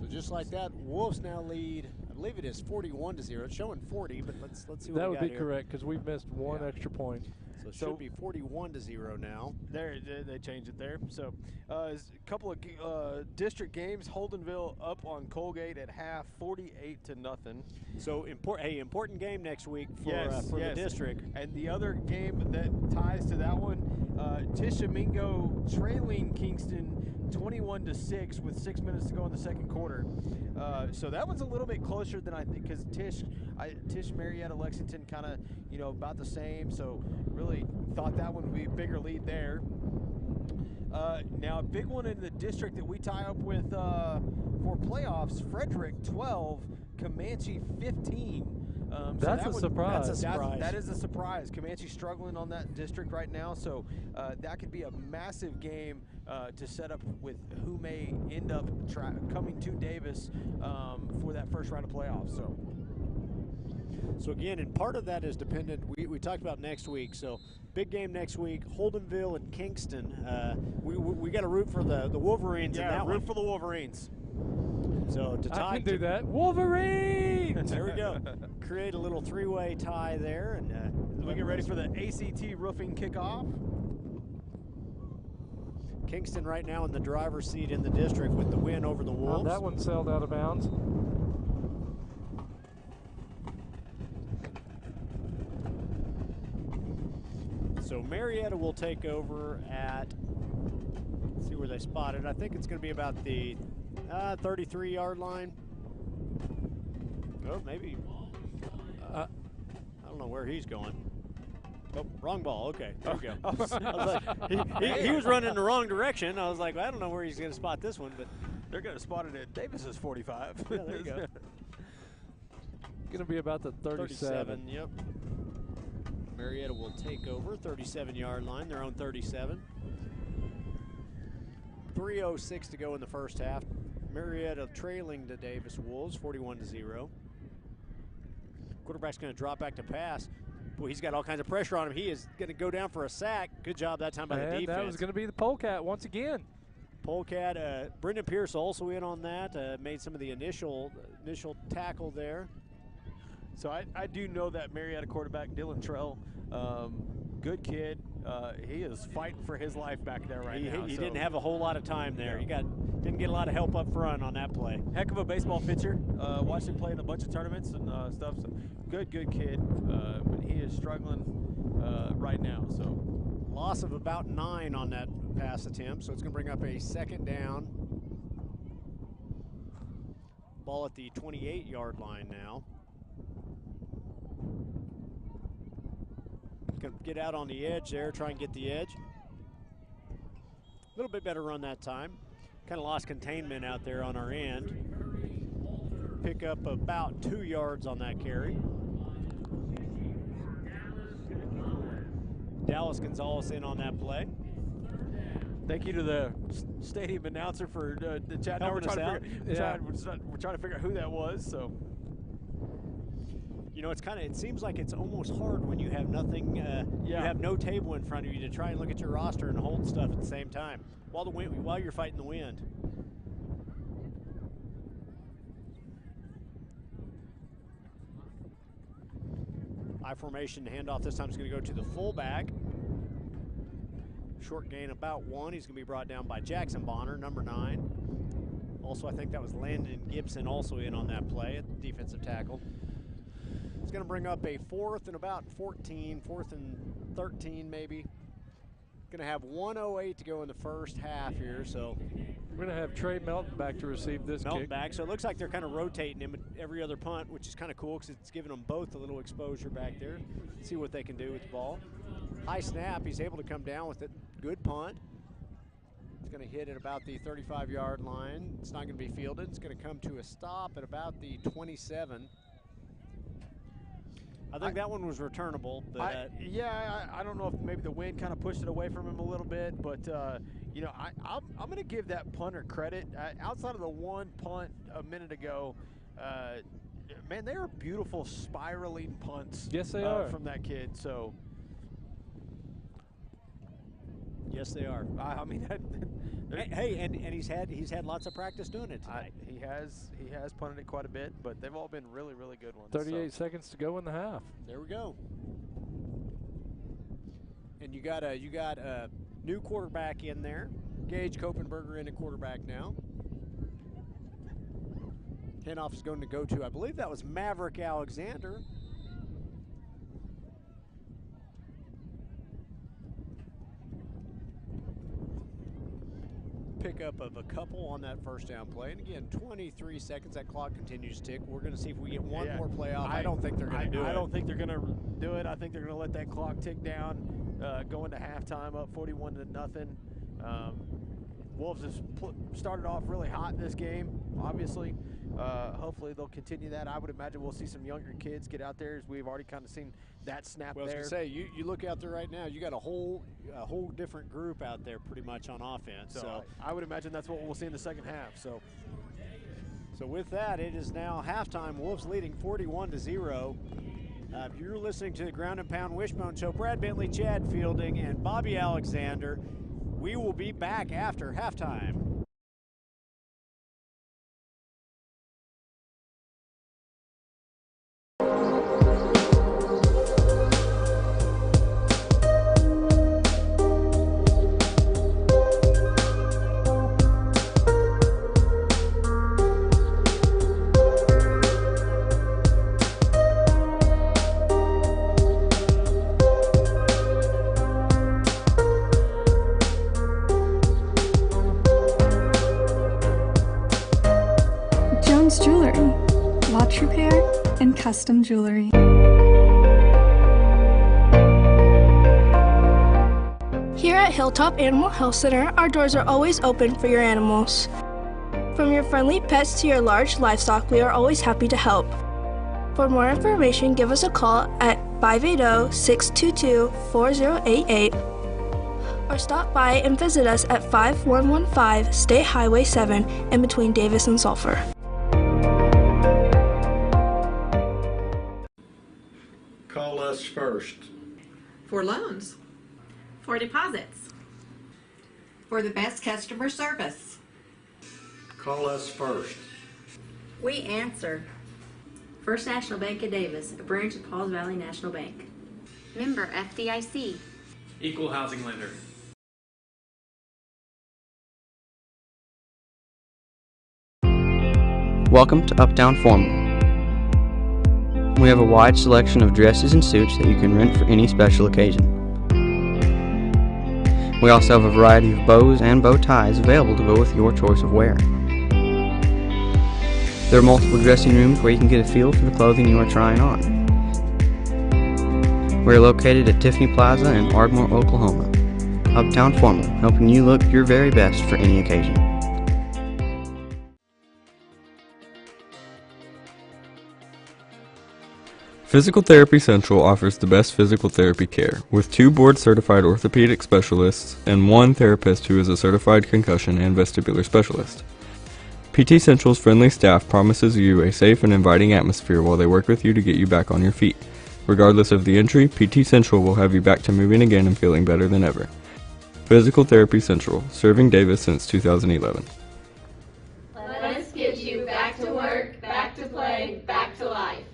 So just like that, Wolves now lead. I believe it is 41-0. It's showing 40, but let's see what we got. That would be here. correct because we've missed 1 extra point. So it should be 41-0 now. They changed it there. So a couple of district games. Holdenville up on Colgate at half, 48-0. So important game next week for the district. And the other game that ties to that one, Tishomingo trailing Kingston 21-6 with 6 minutes to go in the second quarter. So that was a little bit closer than I think, because Tisch, Marietta, Lexington kind of, about the same. So really thought that one would be a bigger lead there. Now a big one in the district that we tie up with for playoffs: Frederick 12, Comanche 15. That's a surprise. That's a surprise. That is a surprise. Comanche struggling on that district right now, so that could be a massive game to set up with who may end up coming to Davis for that first round of playoffs. So again, and part of that is dependent. We talked about next week. So big game next week: Holdenville and Kingston. We got to root for the Wolverines in that one. Root for the Wolverines. So to tie, I can do that. Wolverines! There we go. Create a little three-way tie there, and we get ready for the ACT roofing kickoff. Kingston right now in the driver's seat in the district with the win over the Wolves. That one sailed out of bounds. So Marietta will take over at, let's see where they spotted. I think it's going to be about the 33-yard line. Oh, maybe. I don't know where he's going. Oh, wrong ball. Okay, there we go. I was like, he was running in the wrong direction. I was like, well, I don't know where he's going to spot this one, but they're going to spot it at Davis's 45. Yeah, there you go. Going to be about the 37. Yep. Marietta will take over, 37-yard line, their own 37. 3:06 to go in the first half. Marietta trailing the Davis Wolves, 41-0. Quarterback's going to drop back to pass. Boy, he's got all kinds of pressure on him. He is going to go down for a sack. Good job that time by the defense. That was going to be the polecat once again. Polecat, Brendan Pierce also in on that, made some of the initial tackle there. So I do know that Marietta quarterback, Dylan Trell, good kid. He is fighting for his life back there right now. He didn't have a whole lot of time there. Yeah. He didn't get a lot of help up front on that play. Heck of a baseball pitcher. Watched him play in a bunch of tournaments and stuff. So good kid. But he is struggling right now. So loss of about 9 on that pass attempt. So it's going to bring up a second down. Ball at the 28-yard line now. Going to get out on the edge there, try and get the edge. A little bit better run that time. Kind of lost containment out there on our end. Pick up about 2 yards on that carry. Dallas Gonzalez in on that play. Thank you to the stadium announcer for the chat. Now we're trying to figure out who that was. So. You know, it seems like it's almost hard when you have nothing, you have no table in front of you to try and look at your roster and hold stuff at the same time while you're fighting the wind. I formation handoff this time is going to go to the fullback. Short gain about 1. He's going to be brought down by Jackson Bonner, number 9. Also, I think that was Landon Gibson also in on that play at defensive tackle. It's going to bring up a 4th and about 14, 4th and 13 maybe. Going to have 1:08 to go in the first half here, so. We're going to have Trey Melton back to receive this kick. Back, so it looks like they're kind of rotating him every other punt, which is kind of cool because it's giving them both a little exposure back there. See what they can do with the ball. High snap, he's able to come down with it. Good punt. It's going to hit at about the 35-yard line. It's not going to be fielded. It's going to come to a stop at about the 27. I think that one was returnable. But I don't know if maybe the wind kind of pushed it away from him a little bit, but you know, I'm going to give that punter credit. Outside of the one punt a minute ago, man, they are beautiful spiraling punts. Yes, they are from that kid. So. Yes, they are. I mean, hey, and he's had lots of practice doing it tonight. He has punted it quite a bit, but they've all been really good ones. 38 seconds to go in the half. There we go. And you got a new quarterback in there. Gage Kopenberger in at quarterback now. Handoff is going to go to, I believe that was Maverick Alexander. pickup of a couple on that first down play. And again, 23 seconds, that clock continues to tick. We're going to see if we get one more play off. I don't think they're going to do it. I don't think they're going to do it. I think they're going to let that clock tick down, go into halftime up 41-0. Wolves have started off really hot in this game, obviously. Hopefully they'll continue that. I would imagine we'll see some younger kids get out there, as we've already kind of seen that snap there. I was going to say, you look out there right now, you got a whole different group out there pretty much on offense. So I would imagine that's what we'll see in the second half. So with that, it is now halftime. Wolves leading 41-0. You're listening to the Ground and Pound Wishbone Show. Brad Bentley, Chad Fielding, and Bobby Alexander. We will be back after halftime. Jewelry, watch repair, and custom jewelry. Here at Hilltop Animal Health Center, our doors are always open for your animals. From your friendly pets to your large livestock, we are always happy to help. For more information, give us a call at 580-622-4088 or stop by and visit us at 5115 State Highway 7 in between Davis and Sulphur. Call us first. For loans. For deposits. For the best customer service. Call us first. We answer. First National Bank of Davis, a branch of Pauls Valley National Bank. Member FDIC. Equal housing lender. Welcome to Uptown Formal. We have a wide selection of dresses and suits that you can rent for any special occasion. We also have a variety of bows and bow ties available to go with your choice of wear. There are multiple dressing rooms where you can get a feel for the clothing you are trying on. We are located at Tiffany Plaza in Ardmore, Oklahoma. Uptown Formal, helping you look your very best for any occasion. Physical Therapy Central offers the best physical therapy care, with 2 board-certified orthopedic specialists and 1 therapist who is a certified concussion and vestibular specialist. PT Central's friendly staff promises you a safe and inviting atmosphere while they work with you to get you back on your feet. Regardless of the injury, PT Central will have you back to moving again and feeling better than ever. Physical Therapy Central, serving Davis since 2011. Let us get you back to work, back to play, back to life.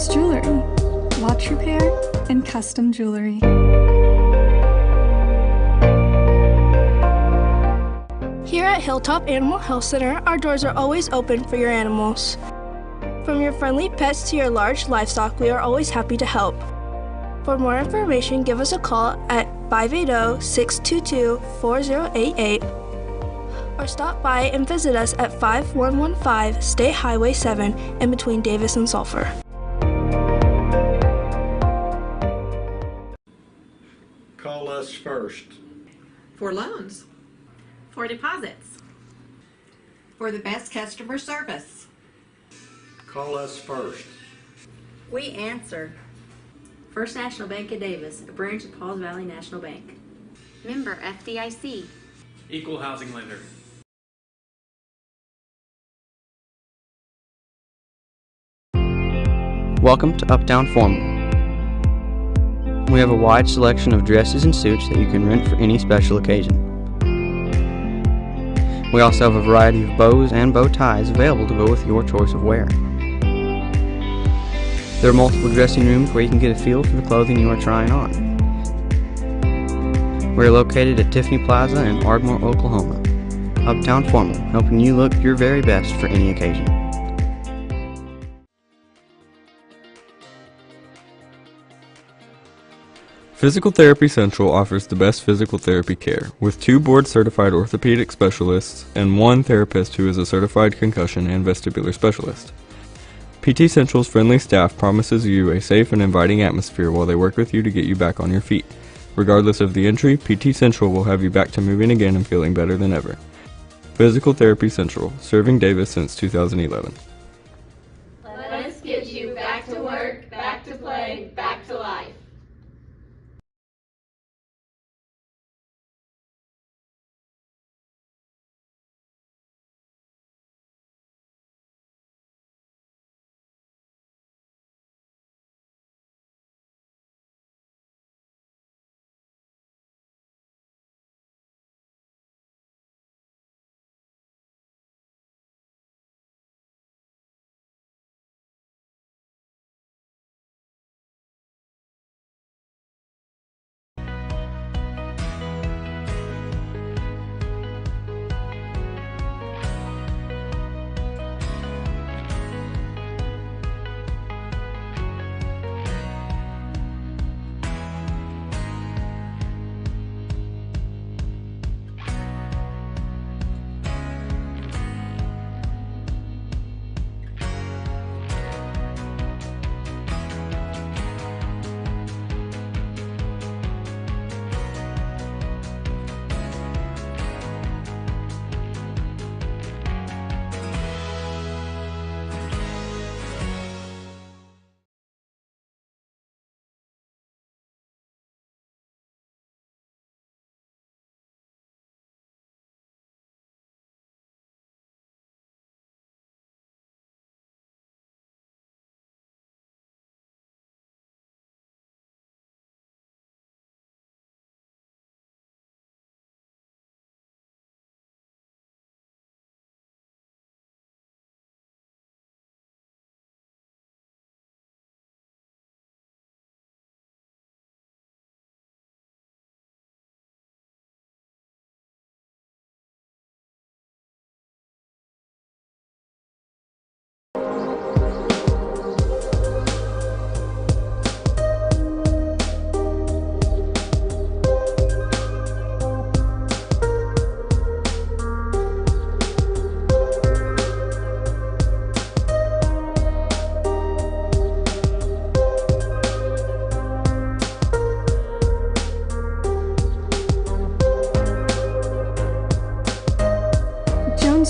Jones Jewelry, watch repair and custom jewelry. Here at Hilltop Animal Health Center, our doors are always open for your animals. From your friendly pets to your large livestock, we are always happy to help. For more information, give us a call at 580-622-4088 or stop by and visit us at 5115 State Highway 7 in between Davis and Sulphur. Call us first. For loans. For deposits. For the best customer service. Call us first. We answer. First National Bank of Davis, a branch of Pauls Valley National Bank. Member FDIC. Equal housing lender. Welcome to Uptown Formal. We have a wide selection of dresses and suits that you can rent for any special occasion. We also have a variety of bows and bow ties available to go with your choice of wear. There are multiple dressing rooms where you can get a feel for the clothing you are trying on. We're located at Tiffany Plaza in Ardmore, Oklahoma. Uptown Formal, helping you look your very best for any occasion. Physical Therapy Central offers the best physical therapy care, with 2 board-certified orthopedic specialists and 1 therapist who is a certified concussion and vestibular specialist. PT Central's friendly staff promises you a safe and inviting atmosphere while they work with you to get you back on your feet. Regardless of the injury, PT Central will have you back to moving again and feeling better than ever. Physical Therapy Central, serving Davis since 2011. Let us get you back to work, back to play, back to life.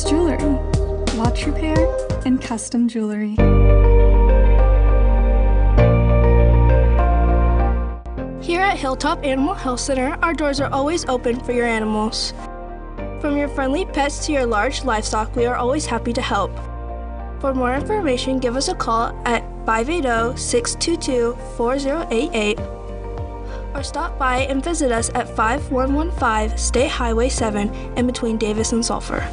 Jewelry, watch repair and custom jewelry. Here at Hilltop Animal Health Center, our doors are always open for your animals. From your friendly pets to your large livestock, we are always happy to help. For more information, give us a call at 580-622-4088 or stop by and visit us at 5115 State Highway 7 in between Davis and Sulphur.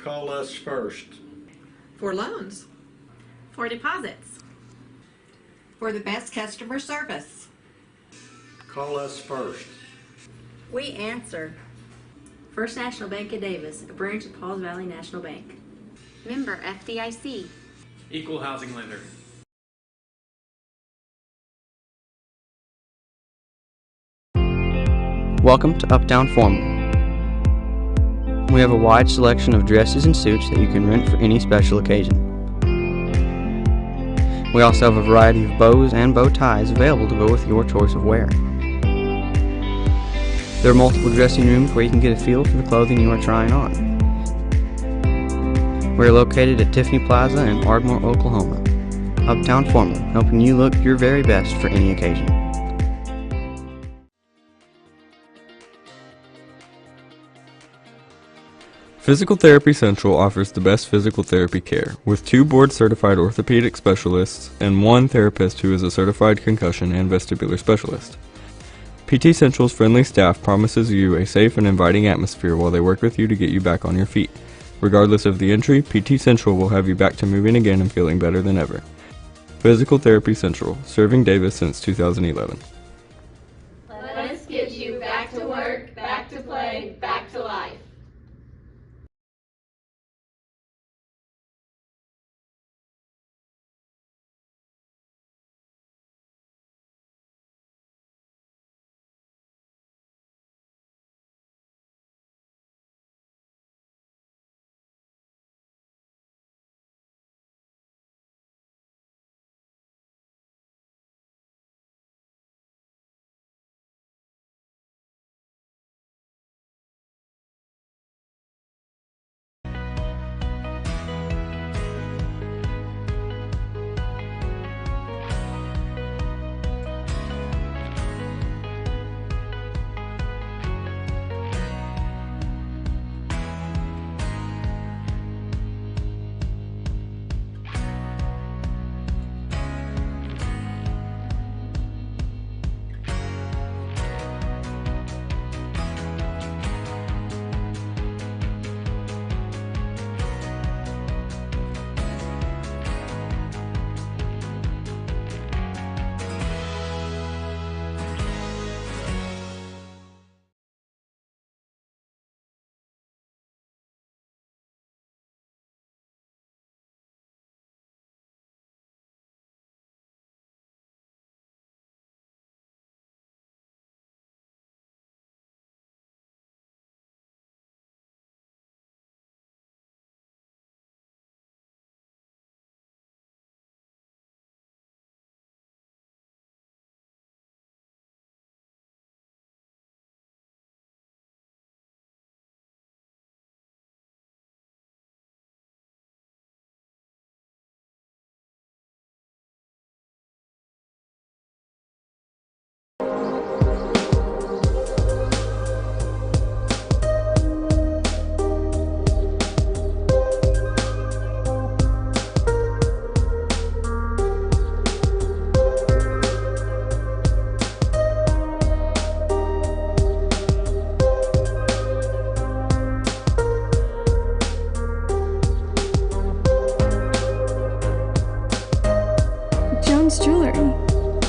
Call us first. For loans. For deposits. For the best customer service. Call us first. We answer. First National Bank of Davis, a branch of Pauls Valley National Bank. Member FDIC. Equal housing lender. Welcome to Uptown Formal. We have a wide selection of dresses and suits that you can rent for any special occasion. We also have a variety of bows and bow ties available to go with your choice of wear. There are multiple dressing rooms where you can get a feel for the clothing you are trying on. We are located at Tiffany Plaza in Ardmore, Oklahoma. Uptown Formal, helping you look your very best for any occasion. Physical Therapy Central offers the best physical therapy care, with 2 board-certified orthopedic specialists and 1 therapist who is a certified concussion and vestibular specialist. PT Central's friendly staff promises you a safe and inviting atmosphere while they work with you to get you back on your feet. Regardless of the injury, PT Central will have you back to moving again and feeling better than ever. Physical Therapy Central, serving Davis since 2011. Let us get you back to work, back to play, back to life.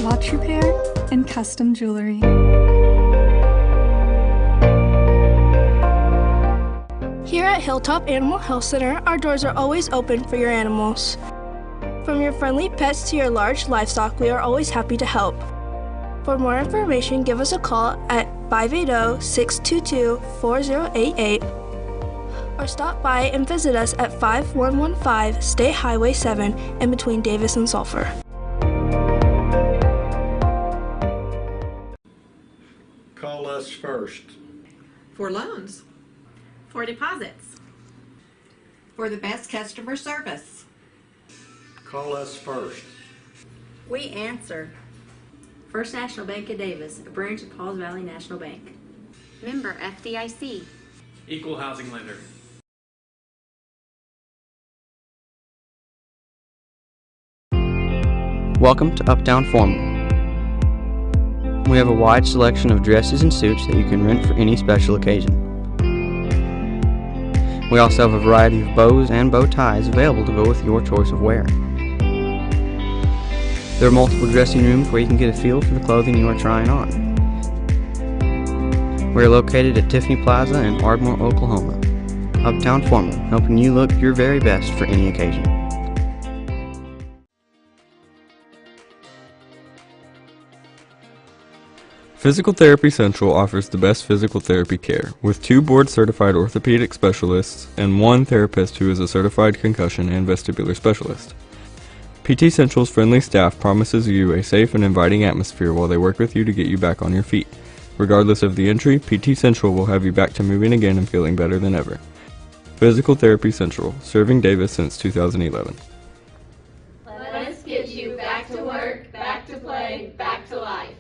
Watch repair and custom jewelry. Here at Hilltop Animal Health Center, our doors are always open for your animals. From your friendly pets to your large livestock, we are always happy to help. For more information, give us a call at 580-622-4088 or stop by and visit us at 5115 State Highway 7 in between Davis and Sulphur. Call us first. For loans. For deposits. For the best customer service. Call us first. We answer. First National Bank of Davis, a branch of Pauls Valley National Bank. Member FDIC. Equal housing lender. Welcome to Uptown Formal. We have a wide selection of dresses and suits that you can rent for any special occasion. We also have a variety of bows and bow ties available to go with your choice of wear. There are multiple dressing rooms where you can get a feel for the clothing you are trying on. We are located at Tiffany Plaza in Ardmore, Oklahoma. Uptown Formal, helping you look your very best for any occasion. Physical Therapy Central offers the best physical therapy care, with 2 board-certified orthopedic specialists and 1 therapist who is a certified concussion and vestibular specialist. PT Central's friendly staff promises you a safe and inviting atmosphere while they work with you to get you back on your feet. Regardless of the injury, PT Central will have you back to moving again and feeling better than ever. Physical Therapy Central, serving Davis since 2011. Let us get you back to work, back to play, back to life.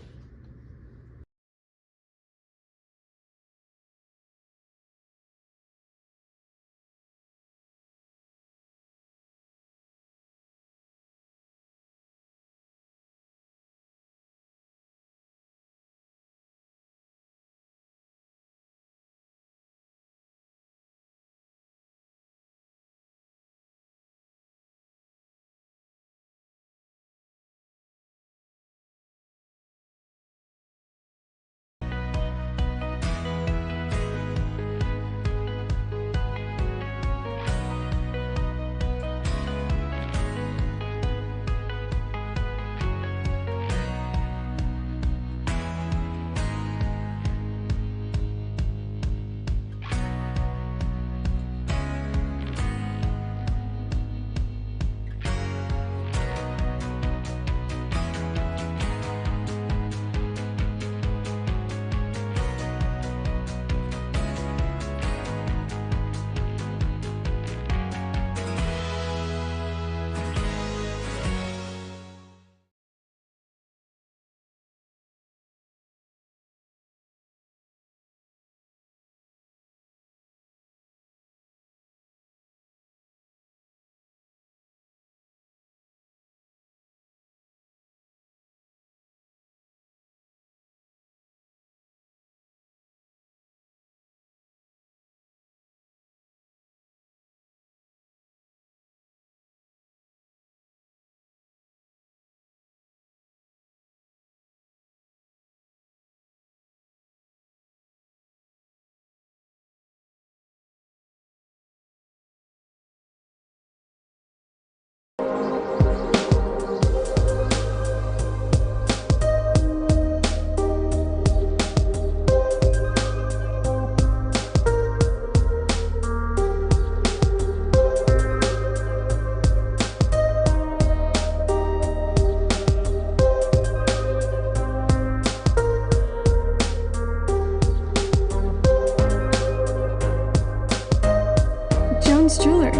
Jewelry,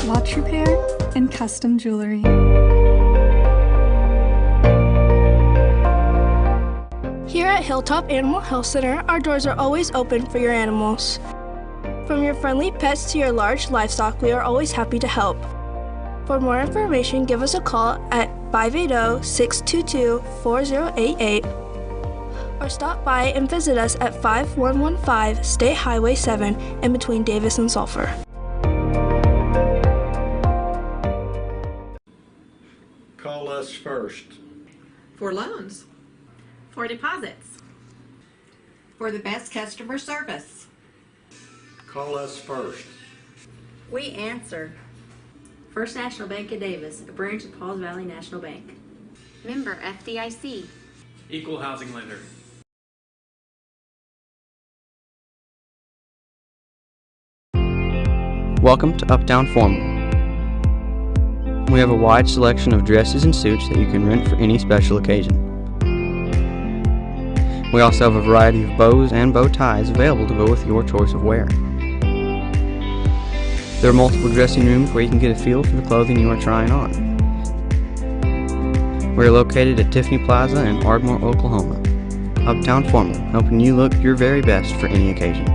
watch repair, and custom jewelry. Here at Hilltop Animal Health Center, our doors are always open for your animals. From your friendly pets to your large livestock, we are always happy to help. For more information, give us a call at 580-622-4088 or stop by and visit us at 5115 State Highway 7 in between Davis and Sulphur. Call us first. For loans. For deposits. For the best customer service. Call us first. We answer. First National Bank of Davis, a branch of Pauls Valley National Bank. Member FDIC. Equal housing lender. Welcome to Uptown Formal. We have a wide selection of dresses and suits that you can rent for any special occasion. We also have a variety of bows and bow ties available to go with your choice of wear. There are multiple dressing rooms where you can get a feel for the clothing you are trying on. We are located at Tiffany Plaza in Ardmore, Oklahoma. Uptown Formal, helping you look your very best for any occasion.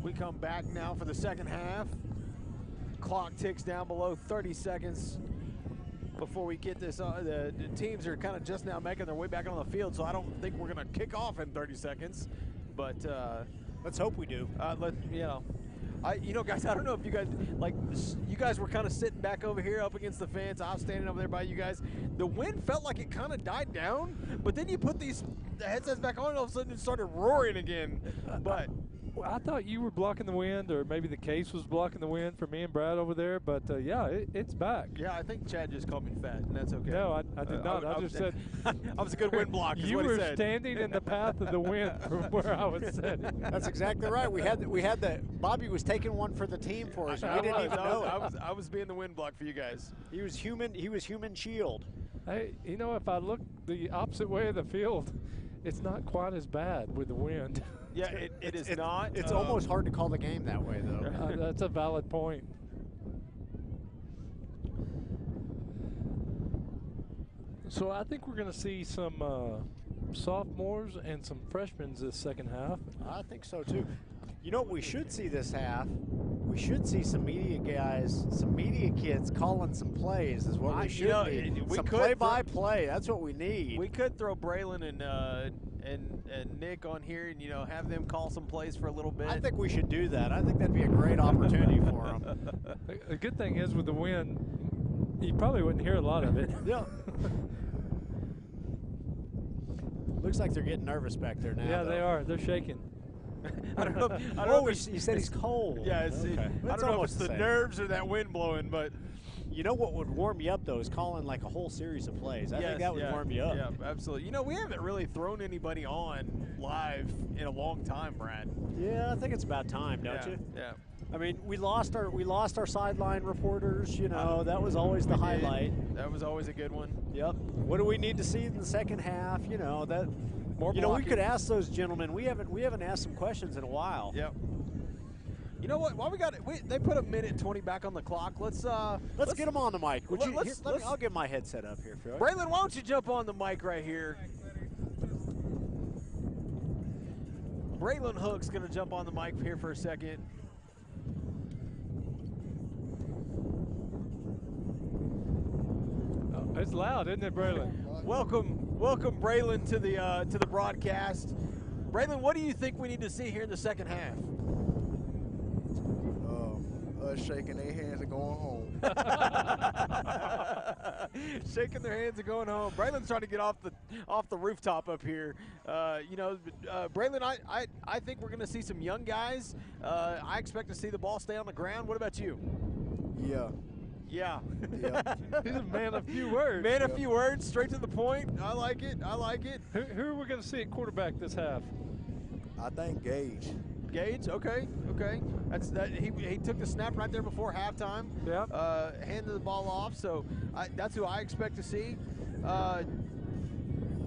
We come back now for the second half. Clock ticks down below 30 seconds before we get this. The teams are kind of just now making their way back on the field, so I don't think we're going to kick off in 30 seconds. But let's hope we do. Guys, I don't know if you guys were kind of sitting back over here up against the fence. I was standing over there by you guys. The wind felt like it kind of died down, but then you put the headsets back on and all of a sudden it started roaring again. But well, I thought you were blocking the wind, or maybe the case was blocking the wind for me and Brad over there, but yeah, it's back. Yeah, I think Chad just called me fat, and that's okay. No, I did not. I just said I was a good wind block. You were standing in the path of the wind from where I was sitting. That's exactly right. We had the Bobby was taking one for the team for us. We didn't even know it. I was being the wind block for you guys. He was human shield. Hey, if I look the opposite way of the field, it's not quite as bad with the wind. Yeah, it is not. It's almost hard to call the game that way, though. That's a valid point. So I think we're going to see some sophomores and some freshmen this second half. I think so, too. You know what we should see this half? We should see some media guys, some media kids calling some plays is what we should need. Some play-by-play, that's what we need. We could throw Braylon and Nick on here and, have them call some plays for a little bit. I think we should do that. I think that'd be a great opportunity for them. The good thing is with the wind, you probably wouldn't hear a lot of it. Yeah. Looks like they're getting nervous back there now. Yeah, they are. They're shaking. I don't know. You said he's cold. Yeah, I don't know if it's the nerves or that wind blowing, but you know what would warm you up though is calling like a whole series of plays. I think that would warm you up. Yeah, absolutely. We haven't really thrown anybody on live in a long time, Brad. Yeah, I think it's about time, don't you? Yeah. I mean, we lost our sideline reporters. That was always the highlight. That was always a good one. Yep. What do we need to see in the second half? That. More we could ask those gentlemen. We haven't asked some questions in a while. Yep. You know what? While we got it, they put a minute 20 back on the clock. Let's get them on the mic. I'll get my headset up here, Phil. Braylon, why don't you jump on the mic right here? Braylon Hook's gonna jump on the mic here for a second. Oh, it's loud, isn't it, Braylon? Welcome, Braylon, to the broadcast. Braylon, what do you think we need to see here in the second half? Us shaking their hands and going home. Shaking their hands and going home. Braylon's trying to get off the rooftop up here. Braylon, I think we're going to see some young guys. I expect to see the ball stay on the ground. What about you? Yeah. Yeah. He's a man of few words. Man of few words, straight to the point. I like it. Who are we going to see at quarterback this half? I think Gage. Gage, okay. That's that. He took the snap right there before halftime. Yeah. Handed the ball off. So that's who I expect to see.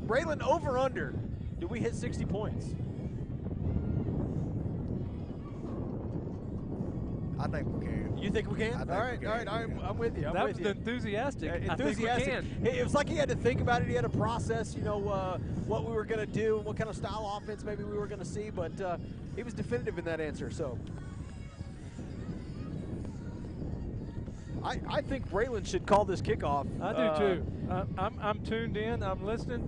Braylon, over under. Do we hit 60 points? I think we can. You think we can? All right. I'm with you. That was enthusiastic. Enthusiastic. It was like he had to think about it. He had to process, what we were going to do and what kind of style offense maybe we were going to see. But he was definitive in that answer. So I think Braylon should call this kickoff. I do too. I'm tuned in. I'm listening.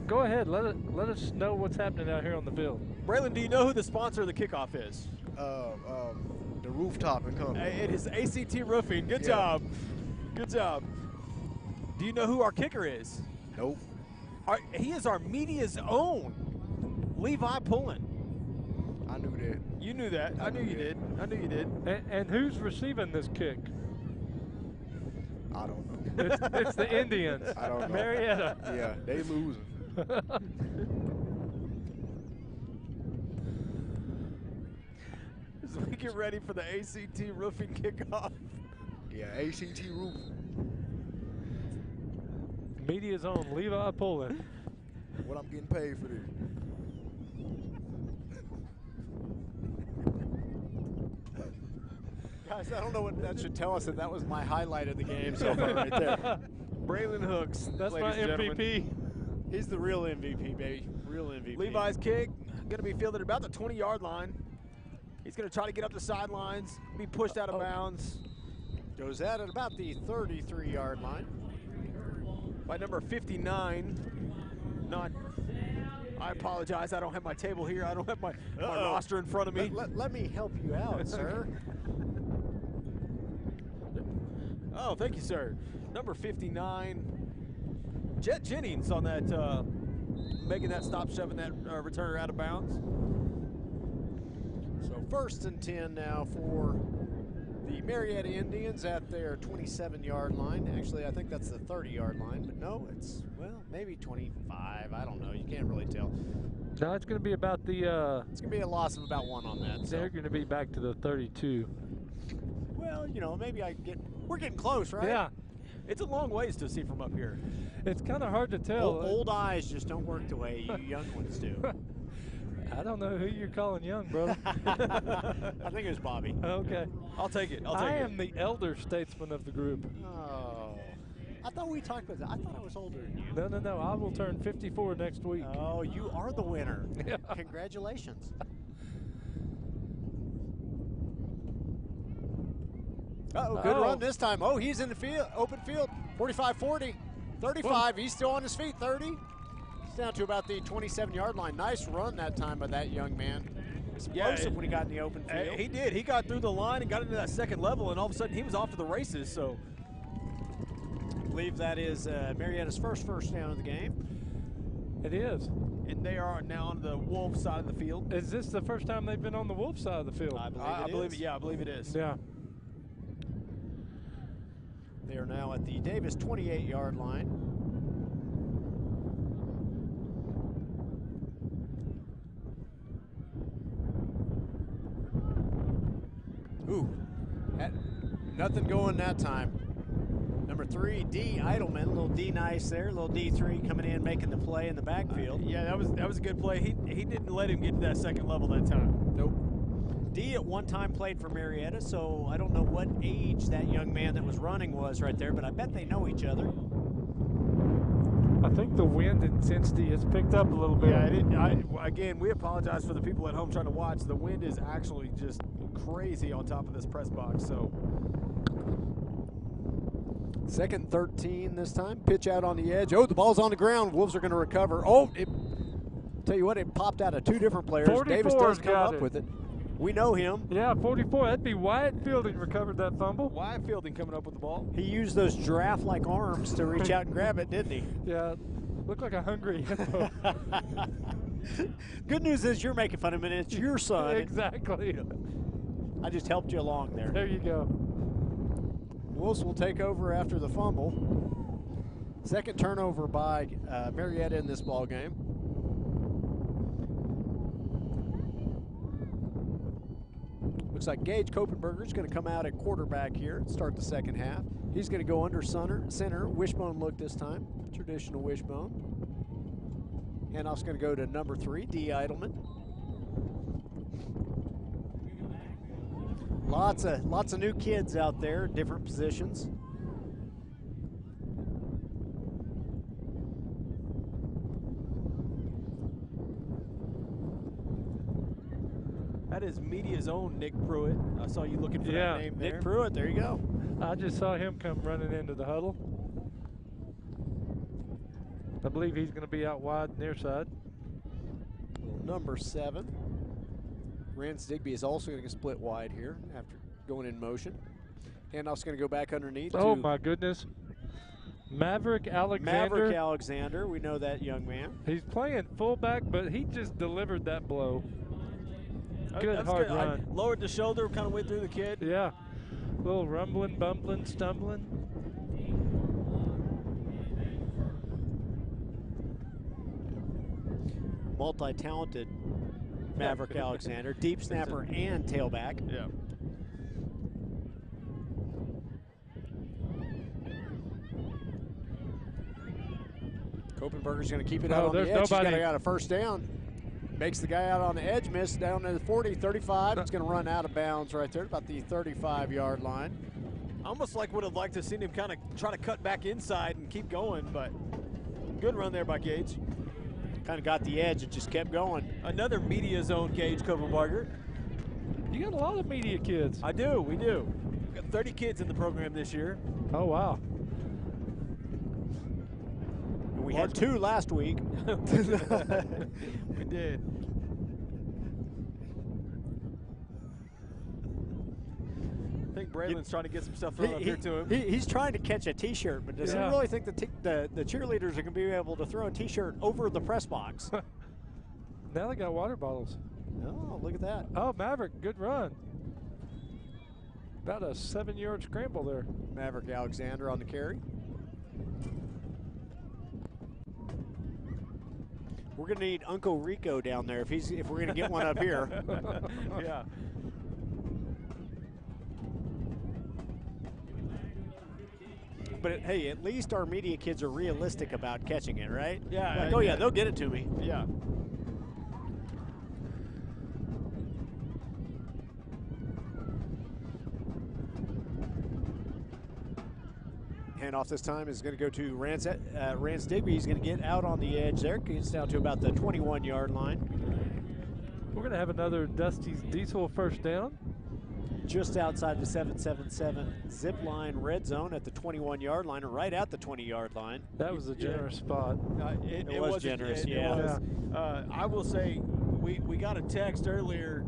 Go ahead. Let us know what's happening out here on the field. Braylon, do you know who the sponsor of the kickoff is? The rooftop and company. It is ACT Roofing. Good job. Good job. Do you know who our kicker is? Nope. He is our media's own, Levi Pullen. I knew that. You knew that. I knew you did. And who's receiving this kick? I don't know. It's the Indians. I don't know. Marietta. Yeah, they losing. As we get ready for the ACT Roofing kickoff. Yeah, ACT Roof. Media's own Levi Pullen. What I'm getting paid for this. Guys, I don't know what that should tell us that was my highlight of the game so far right there. Braylon Hooks. That's my MVP. He's the real MVP, baby. Real MVP. Levi's kick going to be fielded about the 20-yard line. He's going to try to get up the sidelines, be pushed out of bounds. Goes out at about the 33-yard line. By number 59. I apologize, I don't have my table here. I don't have my roster in front of me. Let me help you out, sir. Oh, thank you, sir. Number 59, Jet Jennings on that, making that stop, shoving that returner out of bounds. So 1st and 10 now for the Marietta Indians at their 27-yard line. Actually, I think that's the 30-yard line, but no, it's, well, maybe 25. I don't know. You can't really tell. No, it's going to be about the... it's going to be a loss of about 1 on that. They're going to be back to the 32. Well, you know, maybe we're getting close, right? Yeah. It's a long ways to see from up here. It's kind of hard to tell. Old eyes just don't work the way you young ones do. I don't know who you're calling young, brother. I think it was Bobby. Okay. I'll take it. I am the elder statesman of the group. Oh. I thought we talked about that. I thought I was older than you. No. I will turn 54 next week. Oh, you are the winner. Yeah. Congratulations. Uh-oh, good run this time. Oh, he's in the field, open field. 45-40, 35. He's still on his feet, 30. He's down to about the 27-yard line. Nice run that time by that young man. Explosive when he got in the open field. He did. He got through the line and got into that second level, and all of a sudden he was off to the races. So I believe that is Marietta's first down of the game. It is. And they are now on the Wolf side of the field. Is this the first time they've been on the Wolf side of the field? I believe it is. Yeah. They are now at the Davis 28-yard line. Ooh, nothing going that time. Number 3, D. Eidelman, little D nice there, little D3 coming in, making the play in the backfield. Yeah, that was a good play. He didn't let him get to that second level that time. Nope. D at one time played for Marietta, so I don't know what age that young man that was running was right there, but I bet they know each other. I think the wind intensity has picked up a little bit. Yeah, again, we apologize for the people at home trying to watch. The wind is actually just crazy on top of this press box. So 2nd 13 this time. Pitch out on the edge. Oh, the ball's on the ground. Wolves are going to recover. Oh, tell you what, it popped out of 2 different players. Davis does come up with it. We know him. Yeah, 44. That'd be Wyatt Fielding recovered that fumble. Wyatt Fielding coming up with the ball. He used those giraffe-like arms to reach out and grab it, didn't he? Yeah, looked like a hungry hippo. Good news is you're making fun of him, and it's your son. Exactly. I just helped you along there. There you go. Wolves will take over after the fumble. 2nd turnover by Marietta in this ball game. Looks like Gage Kopenberger is going to come out at quarterback here and start the second half. He's going to go under center, wishbone look this time, traditional wishbone. Handoff's going to go to number 3, D. Eidelman. Lots of new kids out there, different positions. That is media's own Nick Pruitt. I saw you looking for that name there. Nick Pruitt, there you go. I just saw him come running into the huddle. I believe he's going to be out wide near side. Number 7. Rance Digby is also going to split wide here after going in motion. Handoff's going to go back underneath. Oh, my goodness. Maverick Alexander. We know that young man. He's playing fullback, but he just delivered that blow. Good hard run. I lowered the shoulder, kind of went through the kid. Yeah. A little rumbling, bumbling, stumbling. Multi-talented Maverick Alexander, deep snapper and tailback. Yeah. Kopenberger's going to keep it out on the edge. He's got to get a first down. Makes the guy out on the edge miss down to the 40, 35. It's going to run out of bounds right there, about the 35-yard line. I almost would have liked to have seen him kind of try to cut back inside and keep going, but good run there by Gage. Kind of got the edge and just kept going. Another media zone Gage Kopenberger. You got a lot of media kids. I do. We do. We've got 30 kids in the program this year. Oh, wow. We had 2 last week. We did. I think Braylon's trying to get some stuff thrown up here to him. He's trying to catch a T-shirt, but does he really think the cheerleaders are going to be able to throw a T-shirt over the press box? Now they got water bottles. Oh, look at that. Oh, Maverick, good run. About a 7-yard scramble there. Maverick Alexander on the carry. We're going to need Uncle Rico down there if we're going to get one up here. Yeah. But hey, at least our media kids are realistic about catching it, right? Yeah. Like, oh yeah, they'll get it to me. Yeah. Handoff this time is going to go to Rance Digby. He's going to get out on the edge there. Gets down to about the 21-yard line. We're going to have another Dusty's Diesel first down. Just outside the 777 zip line red zone at the 21-yard line, or right at the 20-yard line. That was a generous spot. It was generous, It was. I will say, we got a text earlier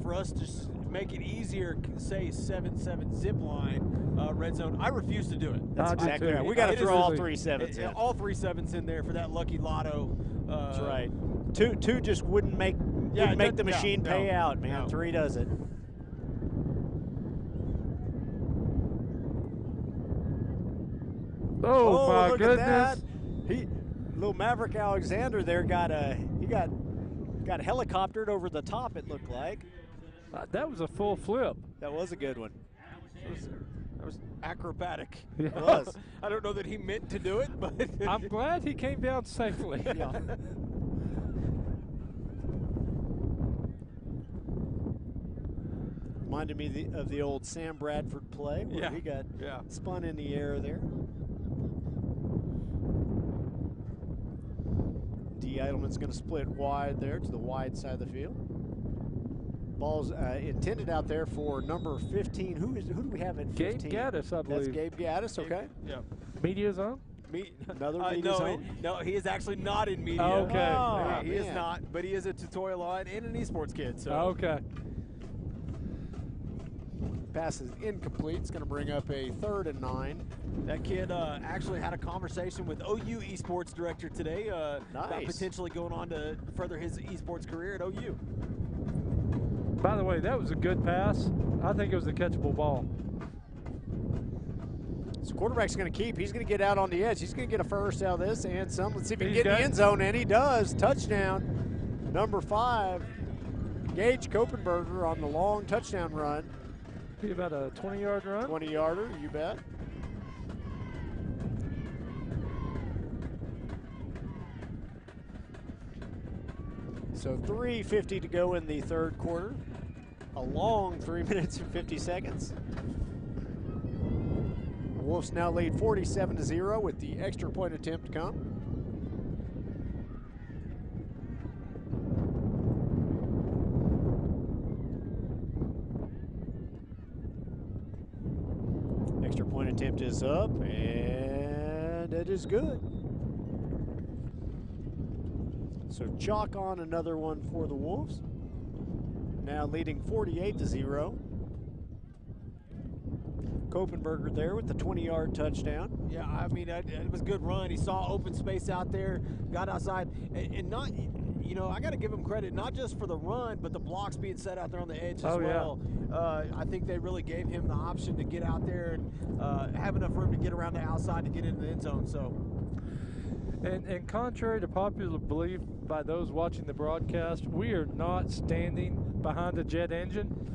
for us to make it easier, say 7-7 zip line red zone. I refuse to do it. That's exactly right. We got to throw all 3 sevens in. All 3 sevens in there for that lucky lotto. That's right. Two just wouldn't make the machine pay out, man. 3 does it. Oh my look goodness! At that. Little Maverick Alexander there got helicoptered over the top. It looked like that was a full flip. That was a good one. That was acrobatic. Yeah. It was. I don't know that he meant to do it, but I'm glad he came down safely. Yeah. Reminded me of the old Sam Bradford play where he got spun in the air there. D. Eidelman's going to split wide there to the wide side of the field. Ball's intended out there for number 15. Who do we have at 15? Gabe Gaddis, I believe. That's Gabe Gaddis, okay. Yeah. Media zone? Another media zone? No, he is actually not in media. Okay. He is not, but he is a tutorial line and an esports kid. So. Okay. Pass is incomplete. It's going to bring up a 3rd and 9. That kid actually had a conversation with OU esports director today about potentially going on to further his esports career at OU. By the way, that was a good pass. I think it was a catchable ball. So quarterback's going to keep. He's going to get out on the edge. He's going to get a first out of this and some. Let's see if he can get in the end zone, and he does. Touchdown. Number 5, Gage Kopenberger on the long touchdown run. Be about a 20-yard run. 20-yarder, you bet. So 3:50 to go in the 3rd quarter. A long 3 minutes and 50 seconds. Wolves now lead 47-0 with the extra point attempt to come. Extra point attempt is up, and it is good. So chalk on another one for the Wolves. Now leading 48-0. Kopenberger there with the 20-yard touchdown. Yeah, I mean, it was a good run. He saw open space out there, got outside, and not, you know, I got to give him credit, not just for the run, but the blocks being set out there on the edge as well. I think they really gave him the option to get out there and have enough room to get around the outside to get into the end zone. So. And contrary to popular belief by those watching the broadcast, we are not standing behind a jet engine.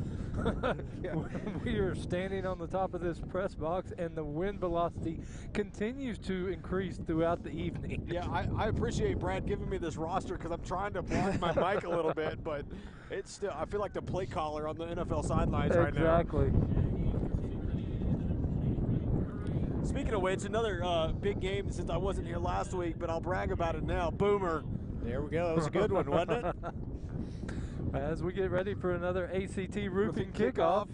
We are standing on the top of this press box, and the wind velocity continues to increase throughout the evening. Yeah, I appreciate Brad giving me this roster because I'm trying to block my mic a little bit, but it's still, I feel like the play caller on the NFL sidelines right now. Exactly. Speaking of which, another big game since I wasn't here last week, but I'll brag about it now. Boomer. There we go. That was a good one, wasn't it? As we get ready for another ACT roofing kickoff.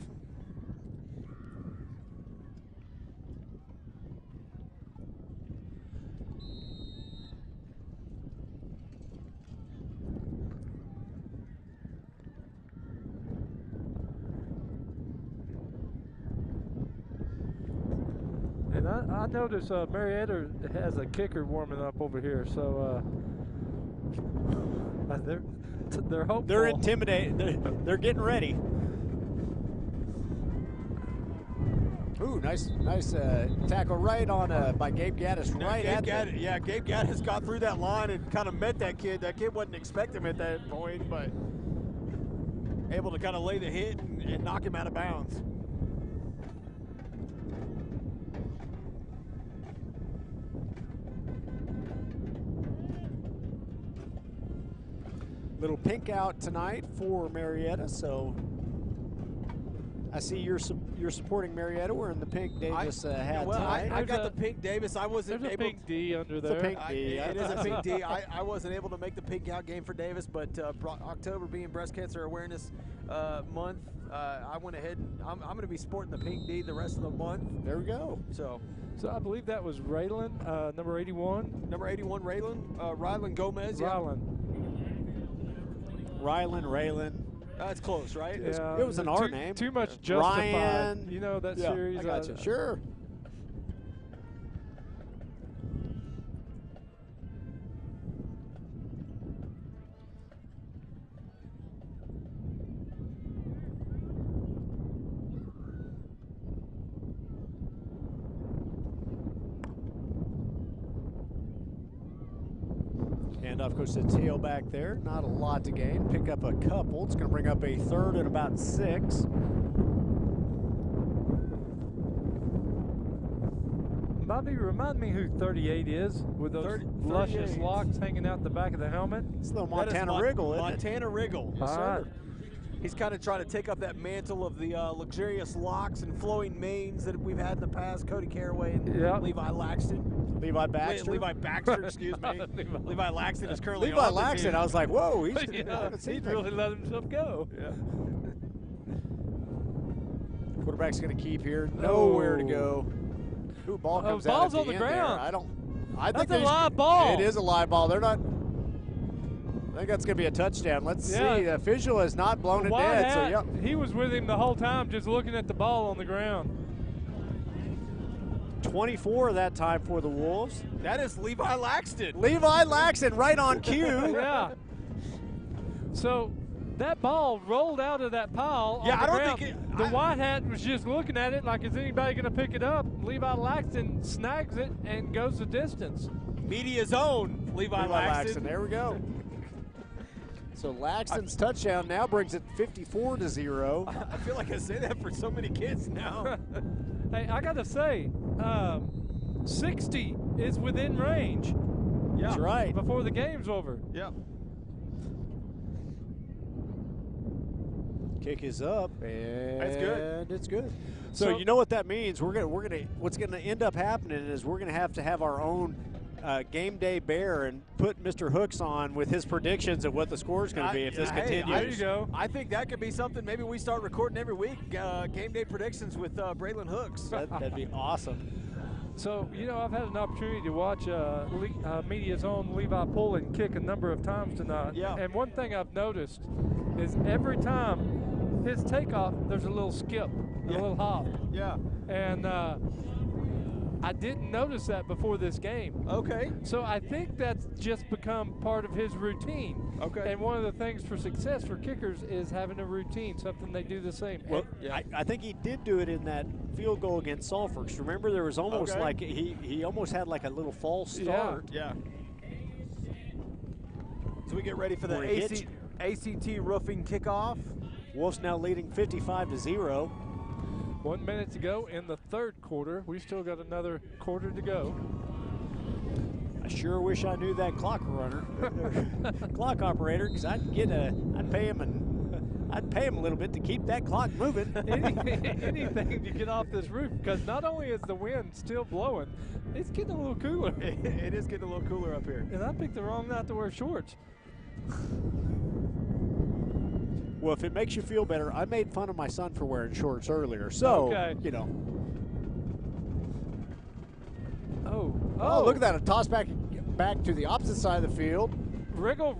And I notice Marietta has a kicker warming up over here, so they're hopeful. They're intimidated. They're getting ready. Ooh, nice tackle right on by Gabe Gaddis. Gabe Gaddis got through that line and kind of met that kid. That kid wasn't expecting him at that point, but able to kind of lay the hit and knock him out of bounds. Little pink out tonight for Marietta, so I see you're supporting Marietta. We're in the pink Davis hat tonight. I got the pink Davis. I wasn't There's able. a pink D under there. It's a pink D. It is a pink D. I wasn't able to make the pink out game for Davis, but October being Breast Cancer Awareness Month, I went ahead and I'm going to be sporting the pink D the rest of the month. There we go. So I believe that was Raylan, number 81. Number 81, Rylan Gomez. Raylan. That's close, right? Yeah, it was an R name. Too much Justified. Ryan. You know that series. I got you. Sure. And of course the tailback there, not a lot to gain. Pick up a couple. It's going to bring up a third at about 6. Bobby, remind me who 38 is with those luscious locks hanging out the back of the helmet. It's a little Montana Wriggle, isn't it? Montana Wriggle. Yes, sir. He's kind of trying to take up that mantle of the luxurious locks and flowing manes that we've had in the past. Cody Caraway and Levi Laxton. Levi Baxter. Levi Baxter, excuse me. Levi Laxton is currently Levi on the Laxton, team. I was like, whoa, he's really let himself go. Yeah. Quarterback's going to keep here. Nowhere to go. Ooh, ball comes out ball's at on the end ground. There. I think that's a live ball. It is a live ball. They're not. I think that's going to be a touchdown. Let's see. The official has not blown it dead. So, yep. He was with him the whole time, just looking at the ball on the ground. 24 that time for the Wolves. That is Levi Laxton. Levi Laxton right on cue. Yeah. So that ball rolled out of that pile on the ground. The white hat was just looking at it like, is anybody going to pick it up? Levi Laxton snags it and goes the distance. Media's own Levi Laxton. There we go. So Laxton's touchdown now brings it 54-0. I feel like I say that for so many kids now. Hey, I got to say, 60 is within range. Yeah, that's right. Before the game's over. Yep. Kick is up, and that's good. It's good. So you know what that means? What's gonna end up happening is we're gonna have to have our own game day bear and put Mr. Hooks on with his predictions of what the score is going to be if this continues. There you go. I think that could be something. Maybe we start recording every week game day predictions with Braylon Hooks. That'd be awesome. So, you know, I've had an opportunity to watch Media's own Levi pull and kick a number of times tonight. Yeah. And one thing I've noticed is every time his takeoff, there's a little skip, a little hop. Yeah. And I didn't notice that before this game. Okay. So I think that's just become part of his routine. Okay. And one of the things for success for kickers is having a routine, something they do the same. Well, I think he did do it in that field goal against Sulphur. Remember, there was almost like he almost had like a little false start. Yeah. So we get ready for the ACT roofing kickoff. Wolves now leading 55-0. 1 minute to go in the third quarter. We still got another quarter to go. I sure wish I knew that clock runner, clock operator, because I'd pay him a little bit to keep that clock moving. Anything to get off this roof, because not only is the wind still blowing, it's getting a little cooler. It is getting a little cooler up here. And I picked the wrong night to wear shorts. Well, if it makes you feel better, I made fun of my son for wearing shorts earlier. So, you know. Oh, look at that. A toss back to the opposite side of the field. Riggle.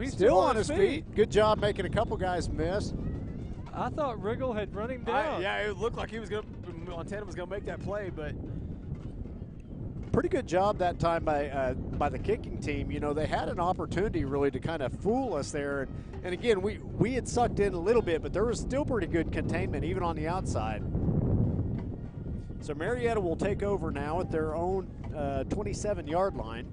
He's still on his feet. Good job making a couple guys miss. I thought Riggle had run him down. Yeah, it looked like he was going to, Montana was going to make that play, but. Pretty good job that time by the kicking team. You know, they had an opportunity really to kind of fool us there. And again, we had sucked in a little bit, but there was still pretty good containment even on the outside. So Marietta will take over now at their own 27-yard line.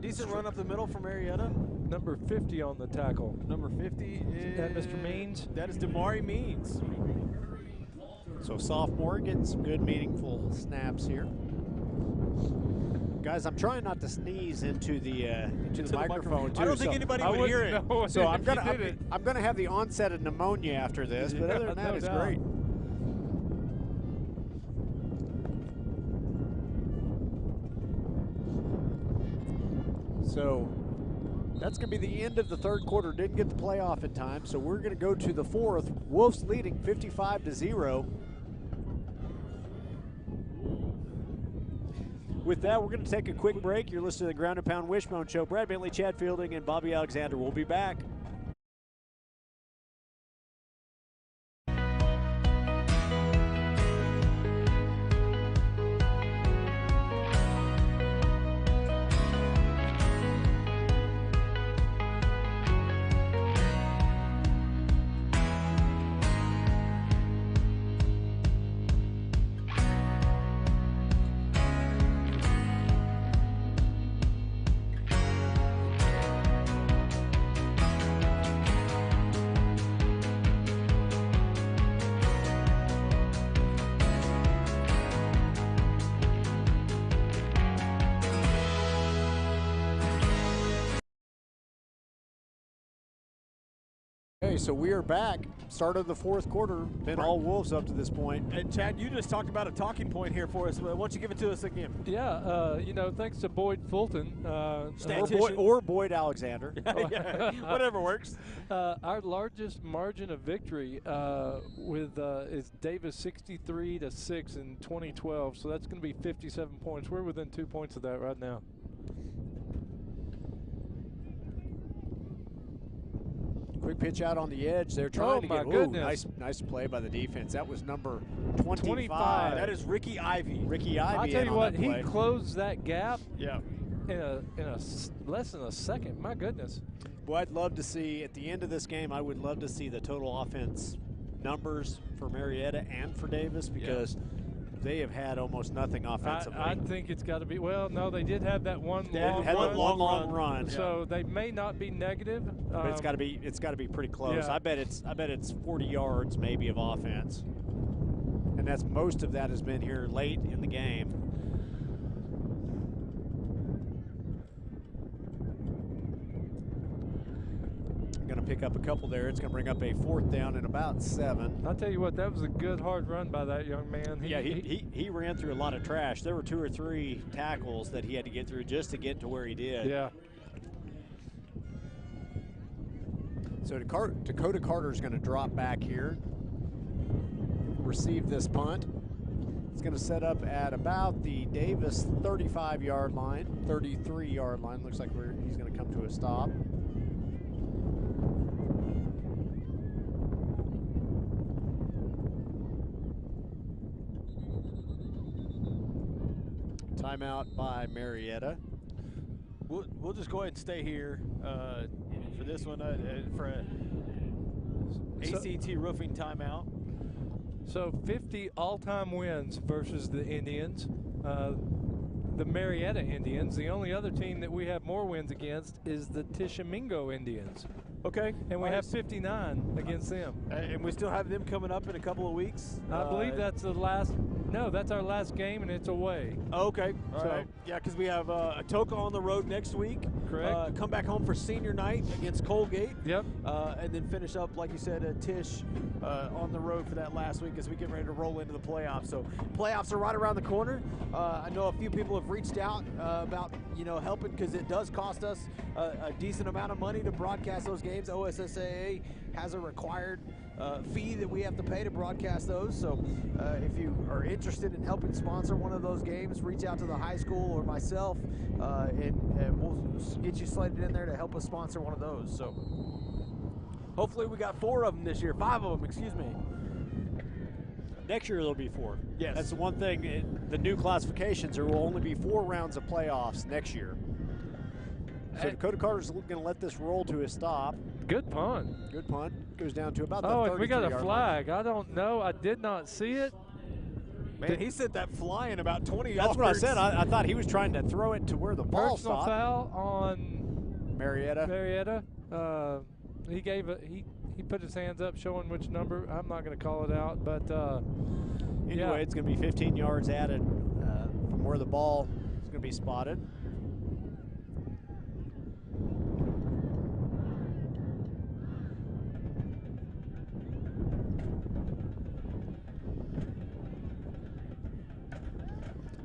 Decent run up the middle for Marietta. Number 50 on the tackle. Number 50 is that Mr. Means? That is Damari Means. So sophomore getting some good meaningful snaps here. Guys, I'm trying not to sneeze into the microphone too. I don't think anybody would hear it. So I'm gonna have the onset of pneumonia after this, but other than that, it's great. So that's going to be the end of the third quarter. Didn't get the playoff in time, so we're going to go to the fourth. Wolves leading 55-0. With that, we're going to take a quick break. You're listening to the Ground and Pound Wishbone Show. Brad Bentley, Chad Fielding, and Bobby Alexander will be back. Okay, so we are back. Start of the fourth quarter. Been all Wolves up to this point. And Chad, you just talked about a talking point here for us. Why don't you give it to us again? Yeah, you know, thanks to Boyd Fulton. Or Boyd Alexander. Yeah, whatever works. Our largest margin of victory is Davis 63-6 in 2012. So that's going to be 57 points. We're within 2 points of that right now. Quick pitch out on the edge. They're trying to get. Nice play by the defense. That was number 25. That is Ricky Ivy. Ricky Ivy. I'll tell you what, he closed that gap. Yeah. In a less than a second. My goodness. Well, I'd love to see at the end of this game. I would love to see the total offense numbers for Marietta and for Davis because they have had almost nothing offensively. I think it's got to be. Well, no, they did have that one long run. So they may not be negative. But it's got to be pretty close. Yeah. I bet it's 40 yards maybe of offense, and that's most of that has been here late in the game. Going to pick up a couple there. It's going to bring up a fourth down and about 7. I'll tell you what, that was a good hard run by that young man. He ran through a lot of trash. There were 2 or 3 tackles that he had to get through just to get to where he did. Yeah. So Dakota Carter's going to drop back here, receive this punt. It's going to set up at about the Davis 35-yard line, 33-yard line. Looks like he's going to come to a stop. Timeout by Marietta. We'll just go ahead and stay here for this one for a ACT roofing timeout. So 50 all-time wins versus the Indians. The Marietta Indians. The only other team that we have more wins against is the Tishomingo Indians. Okay. And we have 59 against them. And we still have them coming up in a couple of weeks. I believe that's the last No, that's our last game, and it's away. Okay. All right. Yeah, because we have Atoka on the road next week. Correct. Come back home for senior night against Colgate. Yep. And then finish up, like you said, Tish on the road for that last week as we get ready to roll into the playoffs. So playoffs are right around the corner. I know a few people have reached out about helping, because it does cost us a decent amount of money to broadcast those games. OSSAA has a required fee that we have to pay to broadcast those. So if you are interested in helping sponsor one of those games, reach out to the high school or myself, and we'll get you slated in there to help us sponsor one of those. So hopefully we got 4 of them this year, 5 of them, excuse me. Next year there'll be 4. Yes. That's the one thing. The new classifications, there will only be 4 rounds of playoffs next year. So Dakota Carter's going to let this roll to a stop. Good punt. Good punt. Goes down to about the 33-yard line. Oh, and we got a flag. Line. I don't know. I did not see it. Man, he sent that flying about 20 yards. That's what I said. I thought he was trying to throw it to where the ball Personal stopped. foul on Marietta. He gave he put his hands up showing which number. I'm not going to call it out, but anyway, it's going to be 15 yards added from where the ball is going to be spotted.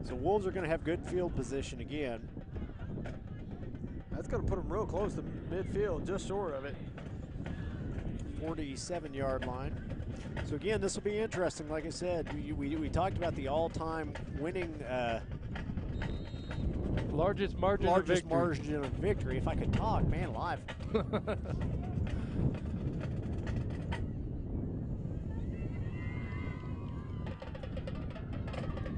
So Wolves are going to have good field position again. That's going to put them real close to midfield, just short of it. 47-yard line. So again, this will be interesting. Like I said, we talked about the all-time winning largest margin of victory. If I could talk, man alive.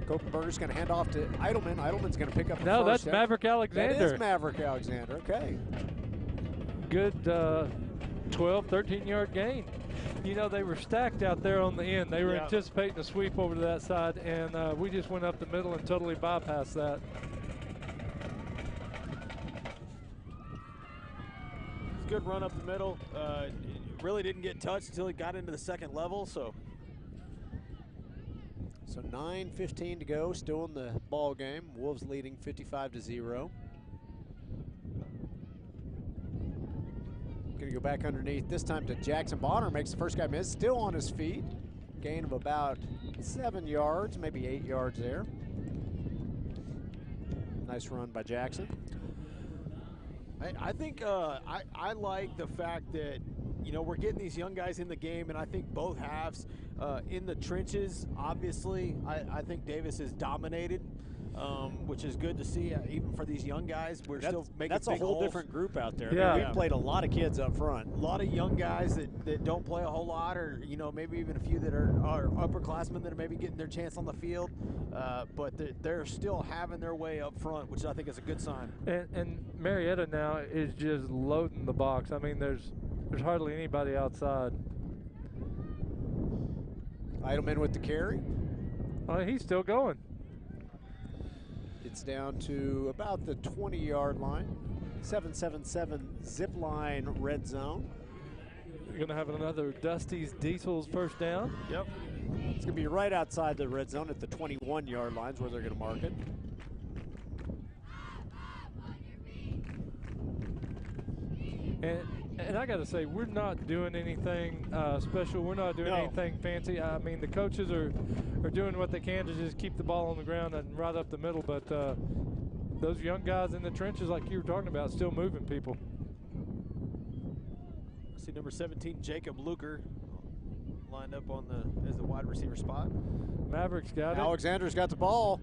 Kopenberger's going to hand off to Eidelman. Eidelman's going to pick up the No, first that's down. Maverick Alexander. That is Maverick Alexander. Okay. Good 12, 13-yard gain. They were stacked out there on the end. They were anticipating a sweep over to that side, and we just went up the middle and totally bypassed that. It's a good run up the middle. Really didn't get touched until he got into the second level. So 9:15 to go, still in the ball game. Wolves leading 55-0. Going to go back underneath, this time to Jackson Bonner, makes the first guy miss, still on his feet. Gain of about 7 yards, maybe 8 yards there. Nice run by Jackson. I think I like the fact that, we're getting these young guys in the game, and I think both halves in the trenches, obviously, I think Davis is dominated. Which is good to see, even for these young guys. We're still making That's big a whole holes. different group out there. Yeah. We've played a lot of kids up front. A lot of young guys that don't play a whole lot, or maybe even a few that are upperclassmen that are maybe getting their chance on the field, but they're still having their way up front, which I think is a good sign. And Marietta now is just loading the box. I mean, there's hardly anybody outside. Eidelman with the carry. Oh, he's still going. It's down to about the 20-yard line. 777 zip line red zone. You're going to have another Dusty's Diesel's first down. Yep. It's going to be right outside the red zone at the 21-yard lines where they're going to mark it. And I got to say, we're not doing anything special. We're not doing anything fancy. I mean, the coaches are doing what they can to just keep the ball on the ground and right up the middle. But those young guys in the trenches, like you were talking about, still moving people. I see number 17, Jacob Luker, lined up as the wide receiver spot. Maverick's got it. Alexander's got the ball.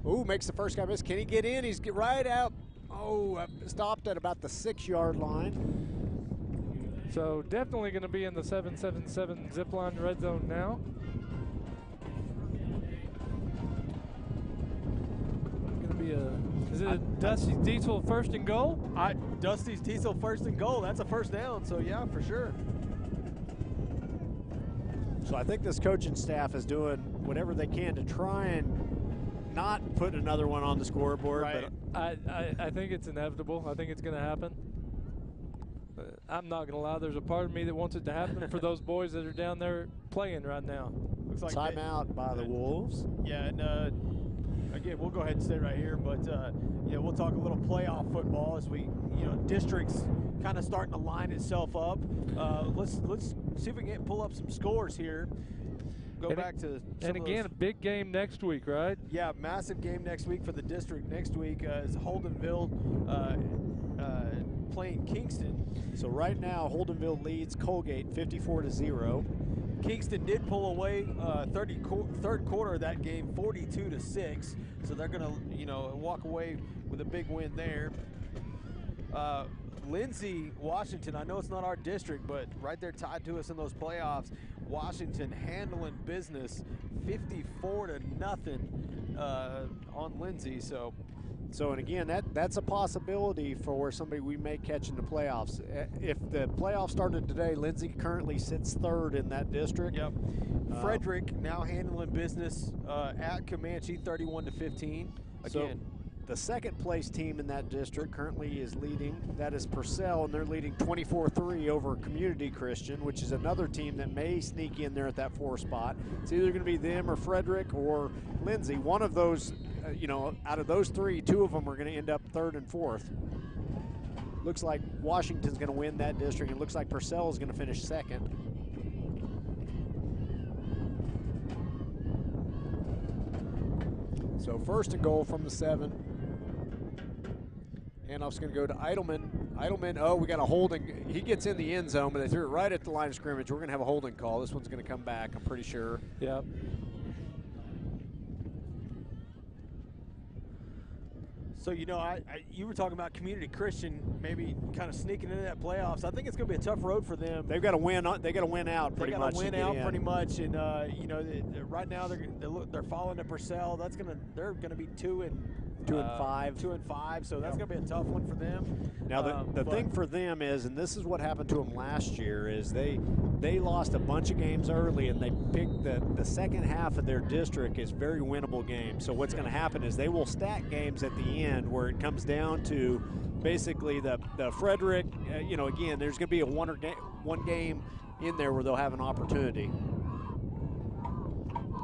Ooh, makes the first guy miss. Can he get in? He's right out. Oh, stopped at about the 6-yard line. So definitely going to be in the 777 zip line red zone now. Going to be is it a Dusty's Diesel first and goal? Dusty's Diesel first and goal. That's a first down. So yeah, for sure. So I think this coaching staff is doing whatever they can to try and not put another one on the scoreboard. Right. But I think it's inevitable. I think it's going to happen. I'm not going to lie. There's a part of me that wants it to happen for those boys that are down there playing right now. looks like timeout by the Wolves. Yeah, and again, we'll go ahead and stay right here, but we'll talk a little playoff football as we, districts kind of starting to line itself up. Let's see if we can pull up some scores here. Go back to and again, a big game next week, right? Yeah, massive game next week for the district. Next week is Holdenville playing Kingston. So right now, Holdenville leads Colgate 54-0. Kingston did pull away third quarter of that game, 42-6. So they're going to, walk away with a big win there. Lindsay, Washington, I know it's not our district, but right there tied to us in those playoffs. Washington handling business 54-0 on Lindsay. So and again, that's a possibility for somebody we may catch in the playoffs. If the playoffs started today, Lindsay currently sits third in that district. Yep. Frederick now handling business at Comanche 31-15. Again. The second place team in that district currently is leading. That is Purcell, and they're leading 24-3 over Community Christian, which is another team that may sneak in there at that 4 spot. It's either going to be them or Frederick or Lindsay. One of those, out of those 3, 2 of them are going to end up 3rd and 4th. Looks like Washington's going to win that district. It looks like Purcell is going to finish 2nd. So 1st and goal from the 7. Handoff's going to go to Eidelman. Eidelman, we got a holding. He gets in the end zone, but they threw it right at the line of scrimmage. We're going to have a holding call. This one's going to come back, I'm pretty sure. Yep. So, you were talking about Community Christian maybe kind of sneaking into that playoffs. I think it's going to be a tough road for them. They've got to win. They got to win out pretty much. They got to win out pretty much, and right now they're falling to Purcell. They're going to be 2 and 5. 2 and 5. So that's going to be a tough one for them. Now the thing for them is, and this is what happened to them last year, is they lost a bunch of games early, and they picked the second half of their district is very winnable games. So what's going to happen is they will stack games at the end where it comes down to basically the Frederick. Again, there's going to be one game in there where they'll have an opportunity.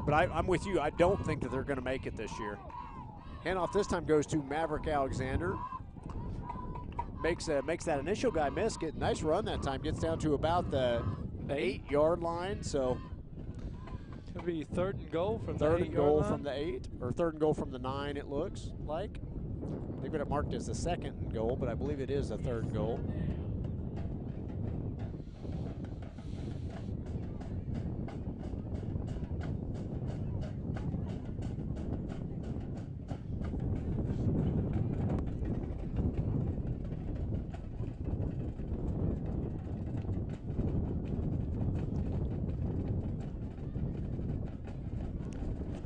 But I'm with you. I don't think that they're going to make it this year. Handoff this time goes to Maverick Alexander. Makes that initial guy miss. Nice run that time. Gets down to about the 8-yard line. So it'll be 3rd and goal from the 3rd and goal line? from the 8, or 3rd and goal from the 9. It looks like they've got it marked as the 2nd and goal, but I believe it is a 3rd goal.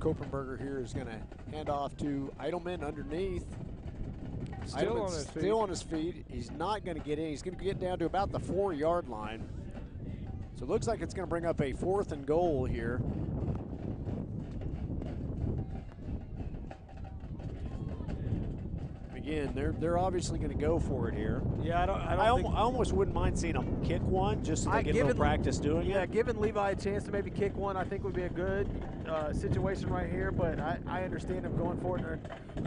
Kopenberger here is going to hand off to Eidelman underneath. Still on his feet. He's not going to get in. He's going to get down to about the 4-yard line. So it looks like it's going to bring up a 4th and goal here. Again, they're obviously going to go for it here. Yeah, I almost wouldn't mind seeing them kick one just so they get a little practice doing it. Yeah, giving Levi a chance to maybe kick one, I think would be a good situation right here. But I understand them going for it.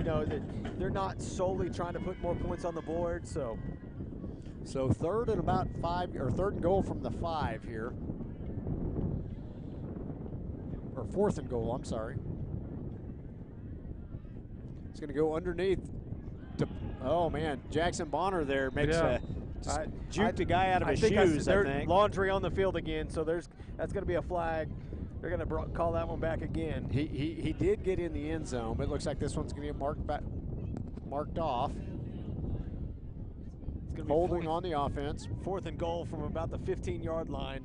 That they're not solely trying to put more points on the board. So 3rd and about 5, or 3rd and goal from the 5 here, or 4th and goal. I'm sorry. It's going to go underneath. Oh man, Jackson Bonner there makes juked a guy out of his shoes. I think laundry on the field again. So that's going to be a flag. They're going to call that one back again. He did get in the end zone, but it looks like this one's going to get marked off. It's going to be holding on the offense. 4th and goal from about the 15-yard line.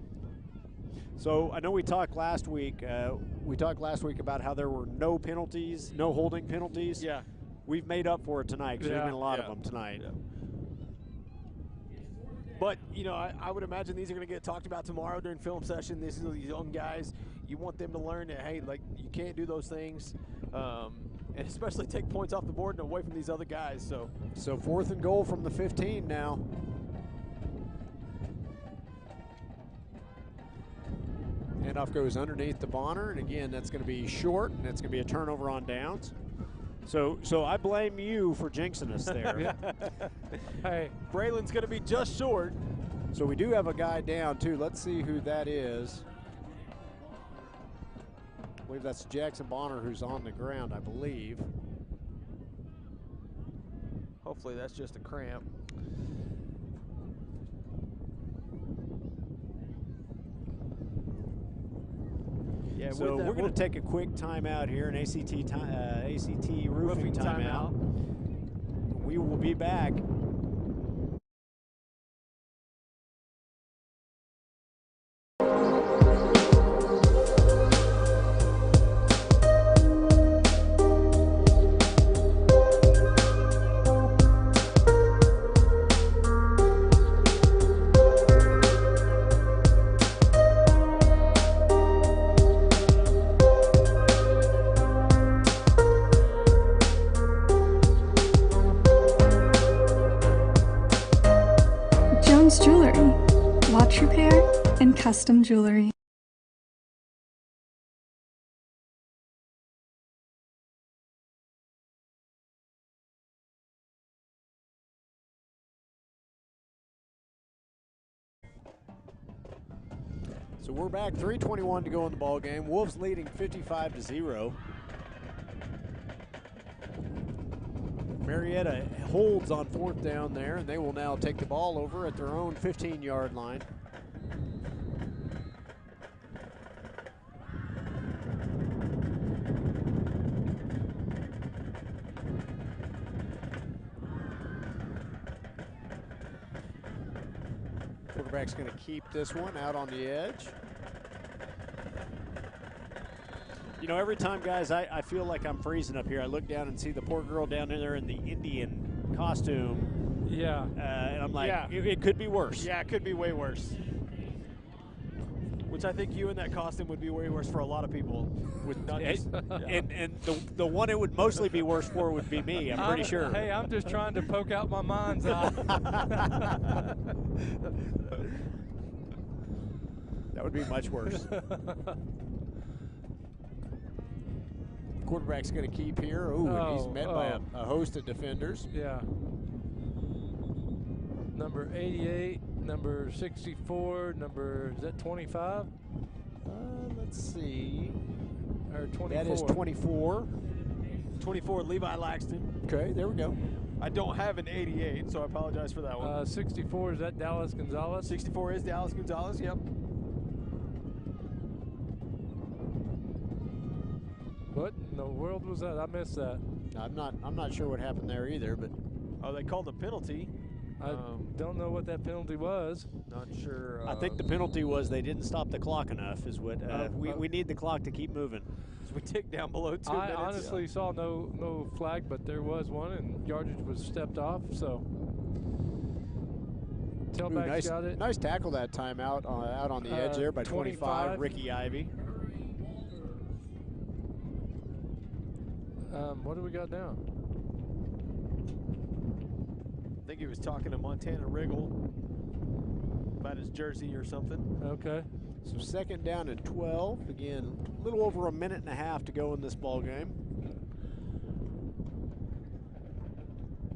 So I know we talked last week. About how there were no penalties, no holding penalties. Yeah. We've made up for it tonight because there's been a lot of them tonight. Yeah. But, I would imagine these are going to get talked about tomorrow during film session. These are these young guys. You want them to learn that, hey, you can't do those things, and especially take points off the board and away from these other guys. So 4th and goal from the 15 now. Handoff goes underneath the Bonner, and again, that's going to be short, and that's going to be a turnover on downs. So I blame you for jinxing us there. Hey, Braylon's going to be just short. So we do have a guy down, too. Let's see who that is. I believe that's Jackson Bonner, who's on the ground, I believe. Hopefully that's just a cramp. Yeah, so we're going to take a quick timeout here, an ACT roofing timeout. We will be back. Jewelry, watch repair, and custom jewelry. So we're back, 3:21 to go in the ball game. Wolves leading 55-0. Marietta holds on 4th down there, and they will now take the ball over at their own 15-yard line. Quarterback's going to keep this one out on the edge. You know, every time, guys, I feel like I'm freezing up here. I look down and see the poor girl down there in the Indian costume. Yeah. And I'm like, yeah. It could be worse. Yeah, it could be way worse. Which I think you in that costume would be way worse for a lot of people. With nuggets. And the one it would mostly be worse for would be me, I'm pretty sure. Hey, I'm just trying to poke out my mind's eye. That would be much worse. Quarterback's going to keep here. Ooh, and he's met by a host of defenders. Yeah. Number 88, number 64, is that 25? Let's see. Or 24. That is 24. 24, Levi Laxton. Okay, there we go. I don't have an 88, so I apologize for that one. 64, is that Dallas Gonzalez? 64 is Dallas Gonzalez, yep. What in the world was that? I missed that. I'm not sure what happened there either, but they called a penalty. I don't know what that penalty was. Not sure. I think the penalty was they didn't stop the clock enough. Is what we need the clock to keep moving. So we ticked down below 2 minutes. I honestly saw no flag, but there was one, and yardage was stepped off. So tailback got it. Nice tackle that time out on the edge there by 25, Ricky Ivy. What do we got now? I think he was talking to Montana Riggle about his jersey or something. Okay. So 2nd down and 12. Again, a little over a minute and a half to go in this ball game.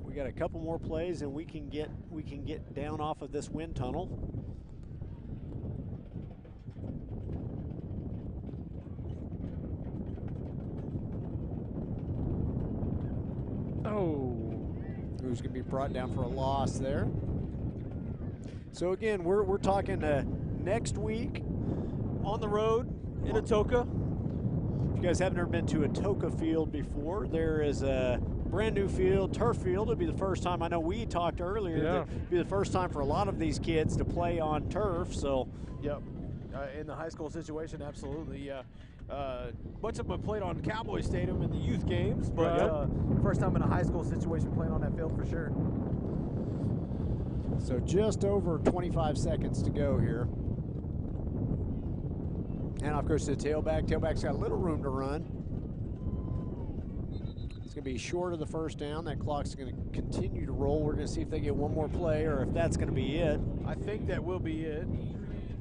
We got a couple more plays, and we can get down off of this wind tunnel. Who's going to be brought down for a loss there. So again, we're talking next week on the road in Atoka. If you guys haven't ever been to Atoka Field before, there is a brand new field, turf field. It'll be the first time. I know we talked earlier. Yeah. It'll be the first time for a lot of these kids to play on turf. So, yep. In the high school situation, absolutely. Yeah. Much of them played on Cowboy Stadium in the youth games, but first time in a high school situation playing on that field for sure. So just over 25 seconds to go here. And of course the tailback. Tailback's got a little room to run. It's going to be short of the 1st down. That clock's going to continue to roll. We're going to see if they get one more play or if that's going to be it. I think that will be it.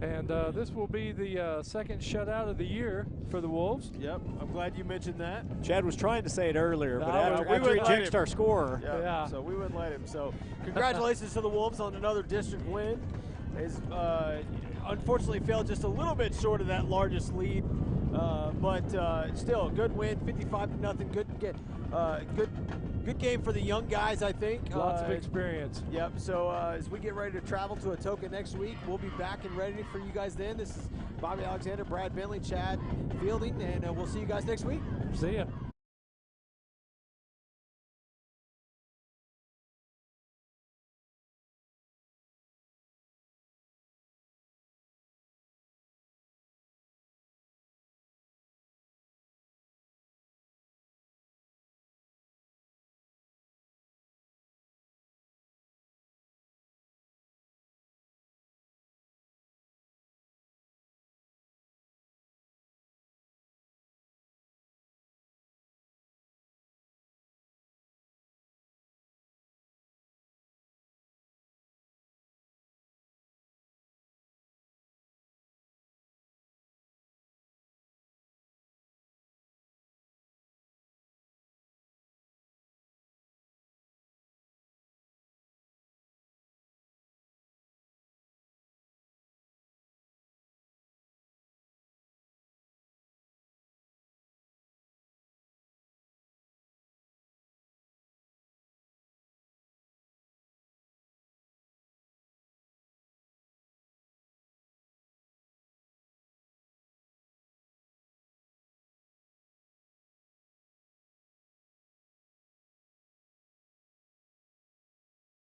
And this will be the second shutout of the year for the Wolves. Yep, I'm glad you mentioned that. Chad was trying to say it earlier, but we after he wouldn't let jinxed him. our scorer. Yeah, so we wouldn't let him. So congratulations to the Wolves on another district win. Is unfortunately fell just a little bit short of that largest lead, but still a good win, 55-0. Good game for the young guys, I think. Lots of experience. Yep. So as we get ready to travel to Atoka next week, we'll be back and ready for you guys then. This is Bobby Alexander, Brad Bentley, Chad Fielding, and we'll see you guys next week. See ya.